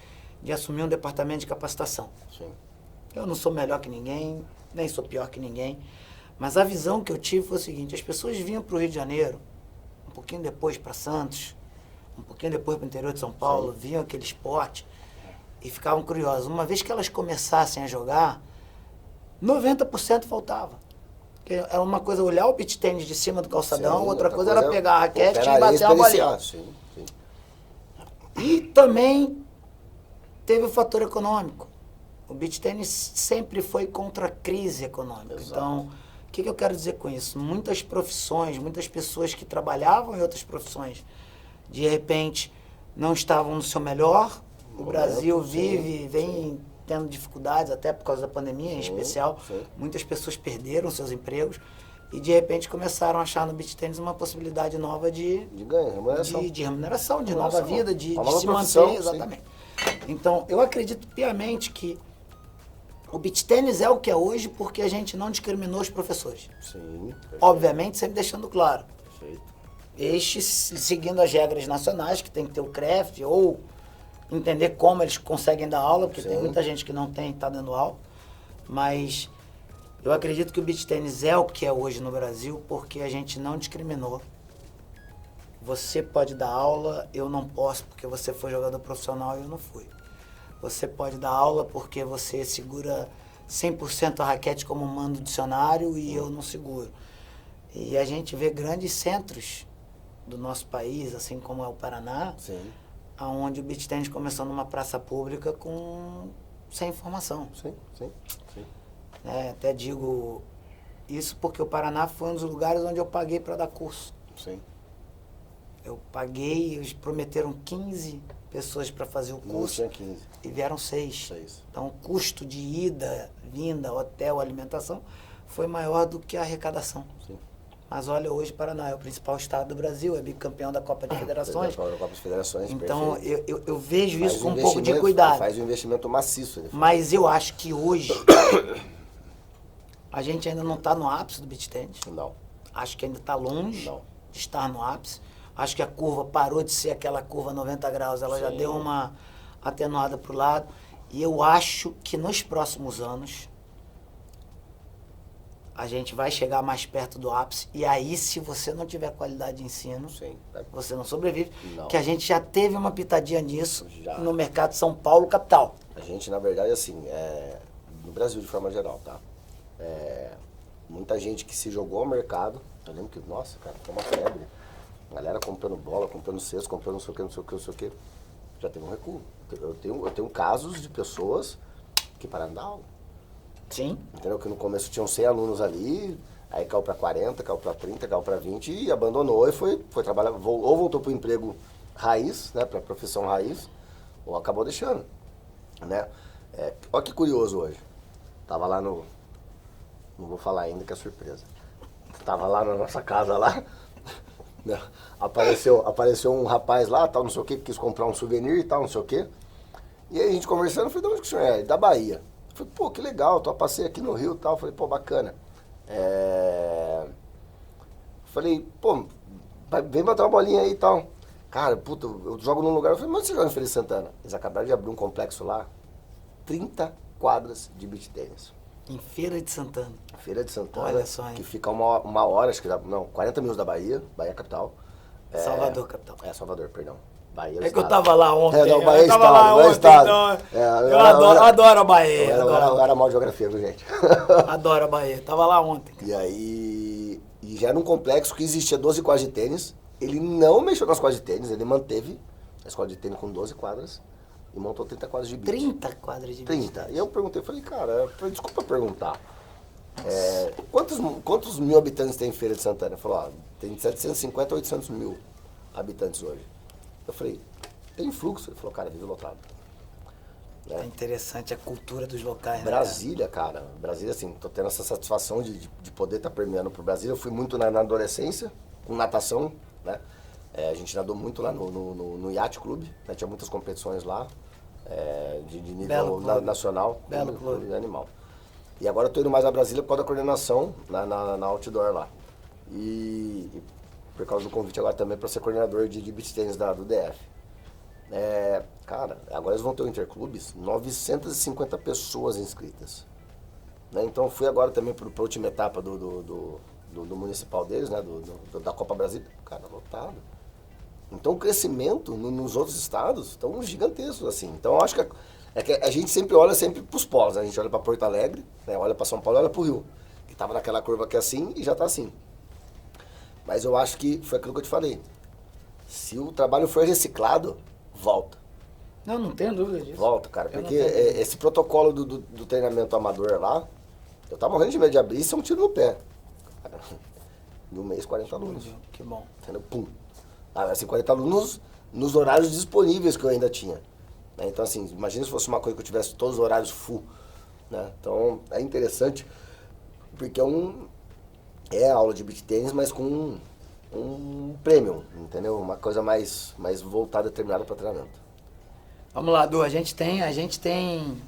de assumir um departamento de capacitação. Sim. Eu não sou melhor que ninguém, nem sou pior que ninguém, mas a visão que eu tive foi o seguinte: as pessoas vinham para o Rio de Janeiro, um pouquinho depois para Santos, um pouquinho depois para o interior de São Paulo, Sim. viam aquele esporte e ficavam curiosas. Uma vez que elas começassem a jogar, 90% faltava. Porque era uma coisa olhar o beach tennis de cima do calçadão, Sim, outra coisa era pegar a raquete e bater uma uma bolinha. Sim, sim. E também teve o fator econômico. O beach tennis sempre foi contra a crise econômica. Exato. Então, o que eu quero dizer com isso? Muitas profissões, muitas pessoas que trabalhavam em outras profissões, de repente, não estavam no seu melhor. O Brasil vem tendo dificuldades, até por causa da pandemia em especial. Sim. Muitas pessoas perderam seus empregos e, de repente, começaram a achar no beach tennis uma possibilidade nova de ganho, remuneração. de remuneração, de nova vida, de Uma nova se profissão, manter, exatamente. Então, eu acredito piamente que o beach tennis é o que é hoje porque a gente não discriminou os professores. Sim. Perfeito. Obviamente, sempre deixando claro. Perfeito. Estes seguindo as regras nacionais, que tem que ter o CREF, ou entender como eles conseguem dar aula, porque tem muita gente que não tem, está dando aula. Mas eu acredito que o beach tennis é o que é hoje no Brasil porque a gente não discriminou. Você pode dar aula, eu não posso porque você foi jogador profissional e eu não fui. Você pode dar aula porque você segura 100% a raquete como manda o dicionário e eu não seguro. E a gente vê grandes centros do nosso país, assim como é o Paraná, Sim. onde o beach tennis começou numa praça pública sem informação. Sim. Até digo isso porque o Paraná foi um dos lugares onde eu paguei para dar curso. Sim. Eu paguei, eles prometeram 15 pessoas para fazer o Não curso tinha 15. e vieram 6. 6. Então o custo de ida, vinda, hotel, alimentação foi maior do que a arrecadação. Sim. Mas olha, hoje o Paraná é o principal estado do Brasil, é bicampeão da Copa de Federações. Copa de Federações, Então perfeito. eu vejo Faz isso com um pouco de investimento, cuidado. Faz um investimento maciço. Ele faz. Mas eu acho que hoje a gente ainda não está no ápice do beach tennis. Não. Acho que ainda está longe Não. de estar no ápice. Acho que a curva parou de ser aquela curva 90 graus, ela já Sim. deu uma atenuada para o lado. E eu acho que nos próximos anos a gente vai chegar mais perto do ápice. E aí, se você não tiver qualidade de ensino, Sim. você não sobrevive. Não. Que a gente já teve uma pitadinha nisso Já. no mercado de São Paulo, capital. A gente, na verdade, assim, no Brasil de forma geral, tá? Muita gente que se jogou ao mercado, eu lembro que, nossa, cara, foi uma febre. A galera comprando bola, comprando cesto, comprando não sei o que, não sei o que, não sei o que. Já teve um recuo. Eu tenho casos de pessoas que pararam de dar aula. Sim. Entendeu? Que no começo tinham 100 alunos ali, aí caiu para 40, caiu para 30, caiu para 20 e abandonou e foi trabalhar, ou voltou para o emprego raiz, né, para a profissão raiz, ou acabou deixando, né? Olha que curioso hoje. Tava lá não vou falar ainda que é surpresa. Tava lá na nossa casa lá, né? Apareceu um rapaz lá, tal, não sei o que, quis comprar um souvenir e tal, não sei o que. E aí a gente conversando, eu falei, de onde que o senhor é? Da Bahia. Eu falei, pô, que legal, passei aqui no Rio e tal. Eu falei, pô, bacana. Falei, pô, vem bater uma bolinha aí e tal. Cara, puta, eu jogo num lugar. Eu falei, mas você joga em Feira de Santana? Eles acabaram de abrir um complexo lá, 30 quadras de beach tennis. Em Feira de Santana. Feira de Santana, Olha só, hein? que fica uma hora, acho que dá, não, 40 minutos da Bahia capital. Salvador, capital. Salvador, perdão. Bahia É que eu tava lá ontem. não, Bahia eu tava estado, lá Bahia ontem, estado. então eu adoro a Bahia. Eu era mal de geografia, viu, gente? Adoro a Bahia. Tava lá ontem. E aí, já era um complexo que existia 12 quadras de tênis. Ele não mexeu nas quadras de tênis, ele manteve a escola de tênis com 12 quadras e montou 30 quadras de beach. 30 quadras de beach. 30. E eu perguntei, falei, cara, desculpa perguntar. Quantos mil habitantes tem Feira de Santana? Ele falou, tem 750 a 800 mil habitantes hoje. Eu falei, tem fluxo? Ele falou, cara, vive lotado. É interessante a cultura dos locais, né? Brasília, cara. Brasília, assim, tô tendo essa satisfação de poder estar permeando pro Brasília. Eu fui muito na adolescência, com natação, né? A gente nadou muito lá no Yacht Clube, né? Tinha muitas competições lá, de nível nacional. Belo clube. Animal. E agora eu tô indo mais a Brasília por causa da coordenação na outdoor lá. E por causa do convite agora também para ser coordenador de beach tennis do DF. Cara, agora eles vão ter o Interclubes, 950 pessoas inscritas. Né? Então fui agora também para a última etapa do municipal deles, né? Da Copa Brasil. Cara, lotado. Então o crescimento nos outros estados estão gigantescos, assim. Então eu acho que a gente sempre olha para os polos, né? A gente olha para Porto Alegre, né? Olha para São Paulo, olha para o Rio, que estava naquela curva que é assim e já está assim. Mas eu acho que foi aquilo que eu te falei. Se o trabalho for reciclado, volta. Não tenho dúvida disso. Volta, cara, porque esse protocolo do treinamento amador lá, eu tava morrendo de medo de abrir, isso é um tiro no pé. Cara, em um mês, 40 alunos. Que bom. Entendeu? Pum. Assim, 40 alunos nos horários disponíveis que eu ainda tinha. Né? Então, assim, imagina se fosse uma coisa que eu tivesse todos os horários full. Né? Então, é interessante, porque é aula de beach tennis, mas com um premium, entendeu? Uma coisa mais voltada, determinada para treinamento. Vamos lá, Du, a gente tem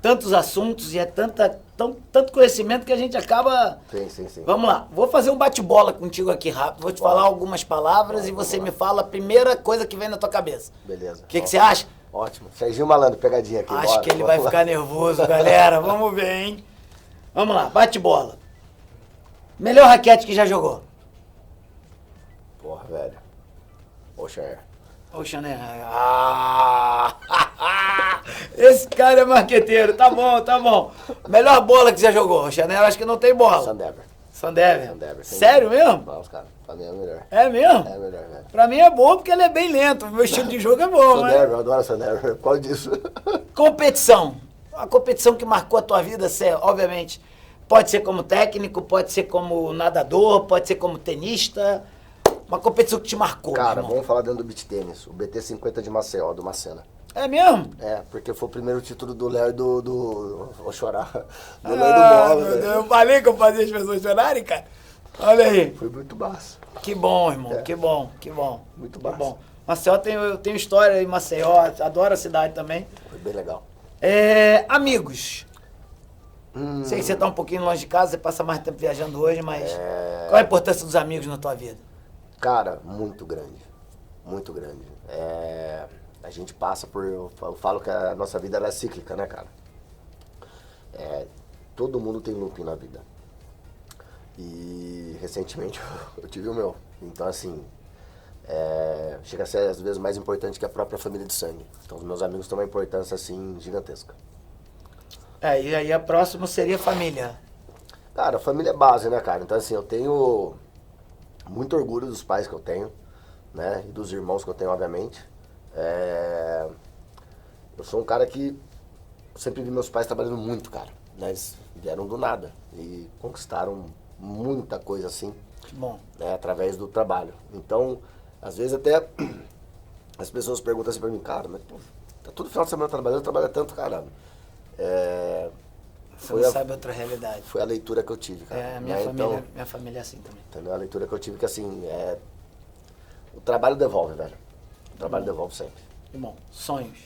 tantos assuntos e tanto conhecimento que a gente acaba... Sim. Vamos lá, vou fazer um bate-bola contigo aqui rápido, vou te falar algumas palavras e você me fala a primeira coisa que vem na tua cabeça. Beleza. O que você acha? Ótimo. Serginho Malandro, pegadinha aqui. Acho que ele vai ficar nervoso, galera. Vamos ver, hein? Vamos lá, bate-bola. Melhor raquete que já jogou? Porra, velho. Ocean Air. Ocean Air. Esse cara é marqueteiro. Tá bom. Melhor bola que você já jogou? Ocean Air, acho que não tem bola. Sandever. Sério mesmo? Vamos, cara. Pra mim é melhor. É mesmo? É melhor, velho. Pra mim é bom porque ele é bem lento. Meu estilo de jogo é bom, né? Sandever, eu adoro Sandever. Qual disso? Competição. A competição que marcou a tua vida, obviamente, pode ser como técnico, pode ser como nadador, pode ser como tenista. Uma competição que te marcou, cara, vamos falar dentro do beach tênis. O BT50 de Maceió, do Macena. É mesmo? Porque foi o primeiro título do Léo e do... Vou chorar. Do Léo e do Bola, velho. Eu falei que eu fazia as pessoas chorarem, cara. Olha aí. Foi muito massa. Que bom, irmão. Que bom. Muito massa. bom. Maceió, eu tenho história em Maceió, adoro a cidade também. Foi bem legal. Amigos. Sei que você tá um pouquinho longe de casa, você passa mais tempo viajando hoje, mas qual a importância dos amigos na tua vida? Cara, muito grande. Muito grande. A gente passa por... Eu falo que a nossa vida ela é cíclica, né, cara? Todo mundo tem looping na vida. E recentemente eu tive o meu. Então, assim, chega a ser às vezes mais importante que a própria família de sangue. Então, os meus amigos têm uma importância, assim, gigantesca. E aí a próxima seria família. Cara, família é base, né, cara? Então, assim, eu tenho muito orgulho dos pais que eu tenho, né? E dos irmãos que eu tenho, obviamente. Eu sou um cara que sempre vi meus pais trabalhando muito, cara. Né? Eles vieram do nada e conquistaram muita coisa assim. Que bom. Né? Através do trabalho. Então, às vezes até as pessoas perguntam assim pra mim, cara, mas pô, tá todo final de semana trabalhando, trabalha tanto, caramba. Você não sabe outra realidade. Foi a leitura que eu tive, cara. Minha família é assim também. Entendeu? A leitura que eu tive que, assim, o trabalho devolve, velho. O trabalho devolve sempre. Irmão, sonhos?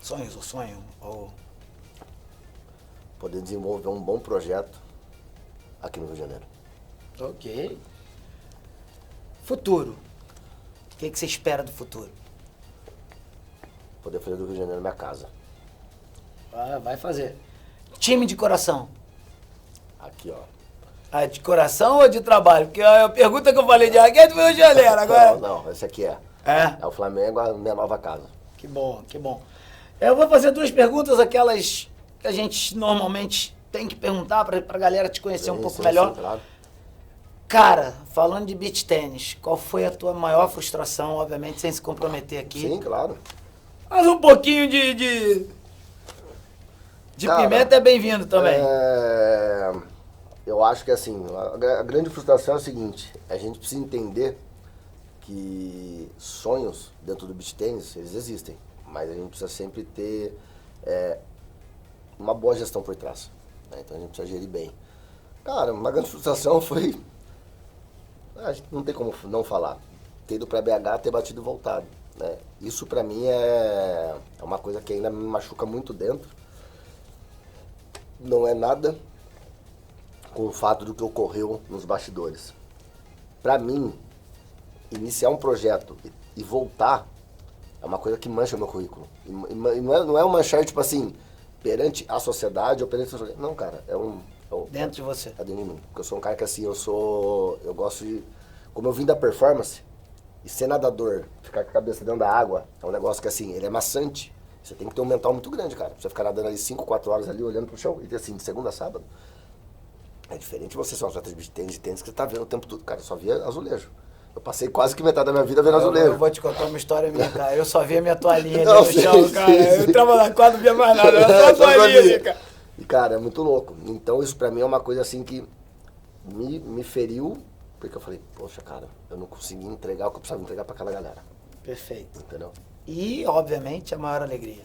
Sonhos ou sonho? Ou... Poder desenvolver um bom projeto aqui no Rio de Janeiro. Ok. Futuro. O que você espera do futuro? Poder fazer do Rio de Janeiro minha casa. Vai fazer. Time de coração. Aqui, ó. De coração ou de trabalho? Porque a pergunta que eu falei de raquete foi o Janeiro, agora... Não, esse aqui é. É o Flamengo, a minha nova casa. Que bom. Eu vou fazer duas perguntas, aquelas que a gente normalmente tem que perguntar pra galera te conhecer um pouco melhor. Sim, claro. Cara, falando de beach tênis, qual foi a tua maior frustração, obviamente, sem se comprometer aqui? Sim, claro. Mas um pouquinho de De pimenta é bem-vindo também. Eu acho que assim, a grande frustração é o seguinte, a gente precisa entender que sonhos dentro do beach tênis, eles existem, mas a gente precisa sempre ter uma boa gestão por trás, né? Então a gente precisa gerir bem. Cara, uma grande frustração foi, a gente não tem como não falar, ter ido pra BH, ter batido e voltado, né? Isso pra mim é uma coisa que ainda me machuca muito dentro. Não é nada com o fato do que ocorreu nos bastidores. Pra mim, iniciar um projeto e voltar é uma coisa que mancha o meu currículo. E não é um manchar, tipo assim, perante a sociedade ou perante a sociedade. Não, cara, Dentro de você. É dentro de mim. Porque eu sou um cara que assim, eu gosto de... Como eu vim da performance, e ser nadador, ficar com a cabeça dentro da água, é um negócio que assim, ele é maçante. Você tem que ter um mental muito grande, cara. Você ficar nadando ali 5, 4 horas ali, olhando pro chão, e assim, de segunda a sábado. É diferente você ser um atleta de tênis que você tá vendo o tempo todo. Cara, eu só via azulejo. Eu passei quase que metade da minha vida vendo azulejo. Eu vou te contar uma história minha, cara. Eu só via minha toalhinha Não, no chão, cara. Eu entrava na quadra, não via mais nada. Era só a toalhinha ali, cara. E, cara, é muito louco. Então, isso pra mim é uma coisa assim que me feriu, porque eu falei, poxa, cara, eu não consegui entregar o que eu precisava entregar pra aquela galera. Perfeito. Entendeu? E, obviamente, a maior alegria.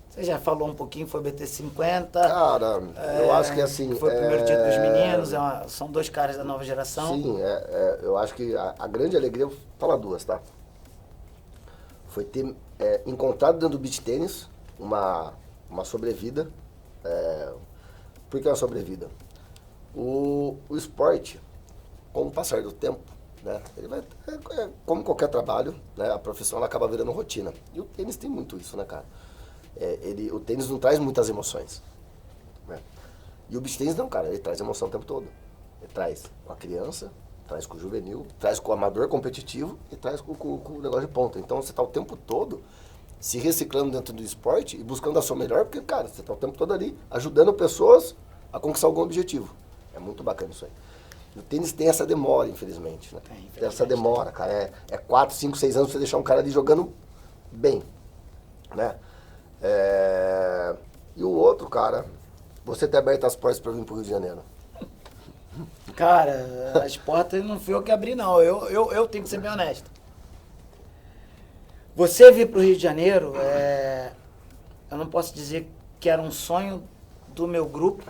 Você já falou um pouquinho, foi BT50. Cara, eu acho que assim... Foi o primeiro título dos meninos, são 2 caras da nova geração. Sim, eu acho que a grande alegria, vou falar 2, tá? Foi ter encontrado dentro do beach tênis uma sobrevida. Por que uma sobrevida? O esporte, com o passar do tempo, né, ele vai, como qualquer trabalho, né, a profissão ela acaba virando rotina. E o tênis tem muito isso, né, cara? O tênis não traz muitas emoções, né? E o beach tênis não, cara, ele traz emoção o tempo todo. Ele traz com a criança, traz com o juvenil, traz com o amador competitivo e traz com o negócio de ponta. Então você tá o tempo todo se reciclando dentro do esporte e buscando a sua melhor, porque, cara, você tá o tempo todo ali ajudando pessoas a conquistar algum objetivo. É muito bacana isso aí. O tênis tem essa demora, infelizmente, né? Tem essa demora, cara. É 4, 5, 6 anos pra você deixar um cara ali jogando bem, né? E o outro, cara, você ter aberto as portas pra vir pro Rio de Janeiro. Cara, as portas não fui eu que abri, não. Eu tenho que ser bem honesto. Você vir pro Rio de Janeiro, eu não posso dizer que era um sonho do meu grupo,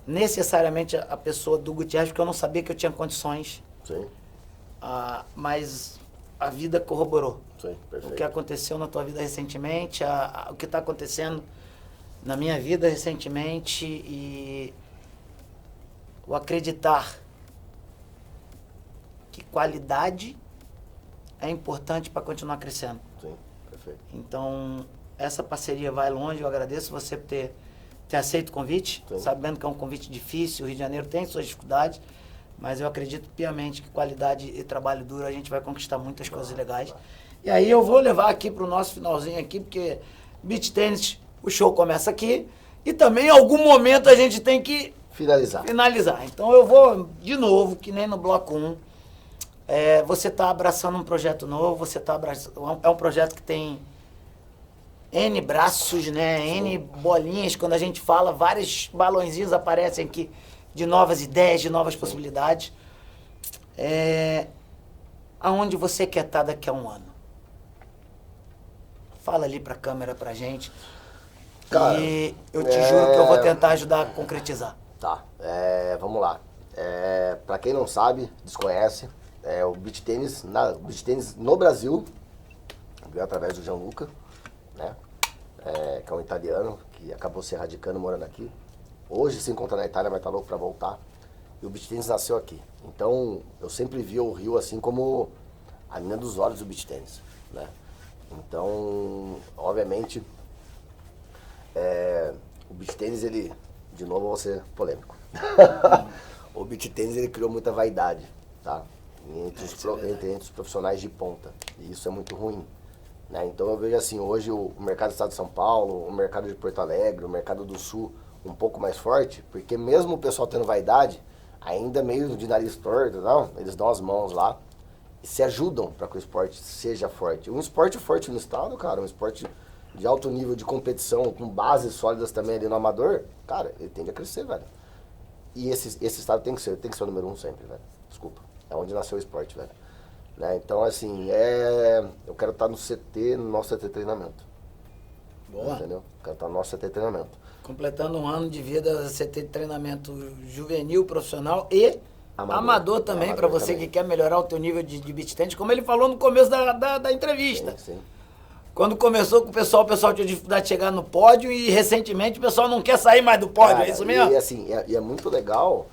necessariamente a pessoa do Gutierrez, porque eu não sabia que eu tinha condições. Sim. Mas a vida corroborou. Sim, perfeito. O que aconteceu na tua vida recentemente, o que está acontecendo na minha vida recentemente e o acreditar que qualidade é importante para continuar crescendo. Sim, perfeito. Então, essa parceria vai longe. Eu agradeço você por ter aceito o convite, Sim. sabendo que é um convite difícil. O Rio de Janeiro tem suas dificuldades, mas eu acredito piamente que qualidade e trabalho duro a gente vai conquistar muitas coisas legais. E aí eu vou levar aqui para o nosso finalzinho aqui, porque beach tênis, o show começa aqui e também em algum momento a gente tem que finalizar. Então eu vou, de novo, que nem no bloco 1, você está abraçando um projeto novo, você está abraçando, é um projeto que tem N braços, né? Sim. N bolinhas. Quando a gente fala, vários balãozinhos aparecem aqui de novas ideias, de novas possibilidades. Aonde você quer estar daqui a um ano? Fala ali pra câmera pra gente. Cara, e eu te juro que eu vou tentar ajudar a concretizar. Tá, vamos lá. Pra quem não sabe, desconhece, o beach tênis no Brasil veio através do Gianluca, né? Que é um italiano que acabou se radicando morando aqui. Hoje se encontra na Itália, mas tá louco pra voltar. E o beach tênis nasceu aqui. Então eu sempre vi o Rio assim como a menina dos olhos do beach tênis, né? Então, obviamente, o beach tênis, ele, de novo, vou ser polêmico. O beach tênis, ele criou muita vaidade, tá? Entre os profissionais de ponta. E isso é muito ruim, né? Então eu vejo assim, hoje o mercado do estado de São Paulo, o mercado de Porto Alegre, o mercado do Sul, um pouco mais forte, porque mesmo o pessoal tendo vaidade, ainda meio de nariz torto, não, eles dão as mãos lá e se ajudam para que o esporte seja forte. Um esporte forte no estado, cara, um esporte de alto nível de competição, com bases sólidas também ali no amador, cara, ele tende a crescer, velho. E esse estado tem que ser o número 1 sempre, velho. Desculpa. É onde nasceu o esporte, velho. Né? Então, assim, eu quero estar no CT, no nosso CT treinamento. Boa. Entendeu? Quero estar no nosso CT treinamento. Completando um ano de vida, CT de treinamento juvenil, profissional e amador também, para você que quer melhorar o teu nível de beach tennis, como ele falou no começo da entrevista. Sim. Quando começou com o pessoal tinha dificuldade de chegar no pódio e recentemente o pessoal não quer sair mais do pódio, Cara, é isso mesmo? E assim, é muito legal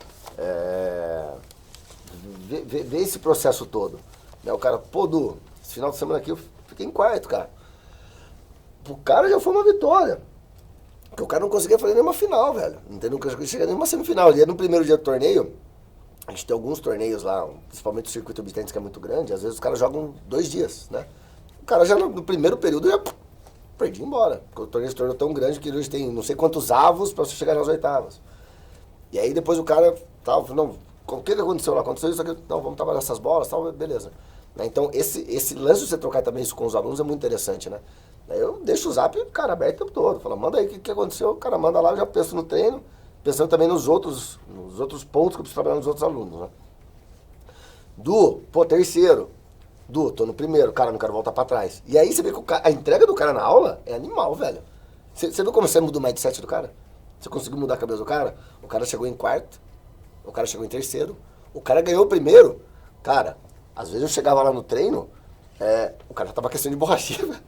ver esse processo todo. Né? O cara, pô, Du, esse final de semana aqui eu fiquei em quarto, cara. O cara já foi uma vitória. Porque o cara não conseguia fazer nenhuma final, velho. Entendeu? Não conseguia chegar nenhuma semifinal. E no primeiro dia do torneio, a gente tem alguns torneios lá, principalmente o circuito beach tennis, que é muito grande, às vezes os caras jogam 2 dias, né? O cara já no primeiro período já perdi embora. Porque o torneio se tornou tão grande que hoje tem não sei quantos avos pra você chegar nas oitavas. E aí depois o cara tal, não, o que aconteceu lá? Aconteceu isso aqui, não, vamos trabalhar essas bolas, tal, beleza. Né? Então esse lance de você trocar também isso com os alunos é muito interessante, né? Aí eu deixo o zap, cara, aberto o tempo todo. Falo, manda aí o que aconteceu, o cara manda lá, eu já penso no treino, pensando também nos outros pontos que eu preciso trabalhar nos outros alunos, né? Du, pô, terceiro. Du, tô no primeiro, cara, não quero voltar pra trás. E aí você vê que a entrega do cara na aula é animal, velho. Você viu como você muda o mindset do cara? Você conseguiu mudar a cabeça do cara? O cara chegou em quarto, o cara chegou em terceiro, o cara ganhou o primeiro. Cara, às vezes eu chegava lá no treino, o cara já tava questão de borrachinha, velho.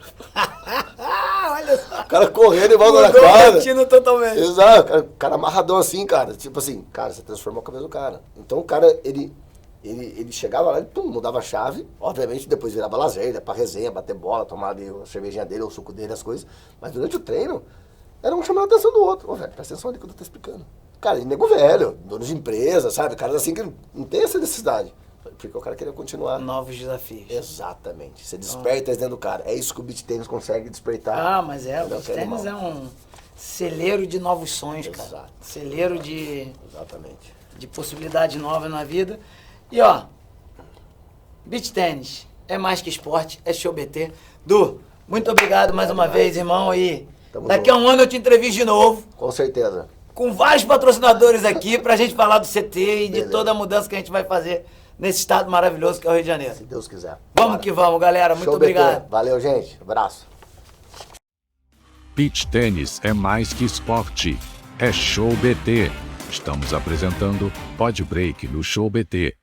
Olha só. O cara correndo e volta na Mudou o quadra. destino totalmente. Exato, o cara amarradão assim, cara. Tipo assim, cara, você transformou a cabeça do cara. Então o cara, ele chegava lá e pum, mudava a chave. Obviamente depois virava lazer, ia pra resenha, bater bola, tomar ali a cervejinha dele, o suco dele, as coisas. Mas durante o treino, era um chamando a atenção do outro. Ô, velho, presta atenção ali que eu tô explicando. Cara, e nego velho, dono de empresa, sabe? Caras assim que não tem essa necessidade. Porque o cara queria continuar. Novos desafios. Exatamente. Você desperta dentro do cara. É isso que o beach tennis consegue despertar. Ah, mas o Entendeu? beach Que é tennis é animal. um celeiro de novos sonhos, cara. Exato. Celeiro de Exatamente. possibilidade nova na vida. E ó, beach tennis é mais que esporte, é show BT. Du, muito obrigado mais uma vez, irmão. E Tamo daqui a junto. um ano eu te entrevisto de novo, Com certeza. com vários patrocinadores aqui, pra gente falar do CT e de Beleza. toda a mudança que a gente vai fazer nesse estado maravilhoso que é o Rio de Janeiro. Se Deus quiser. Vamos Bora. que vamos, galera. Muito Show BT. obrigado. Valeu, gente. Abraço. Beach tênis é mais que esporte, é show BT. Estamos apresentando Pod Break no Show BT.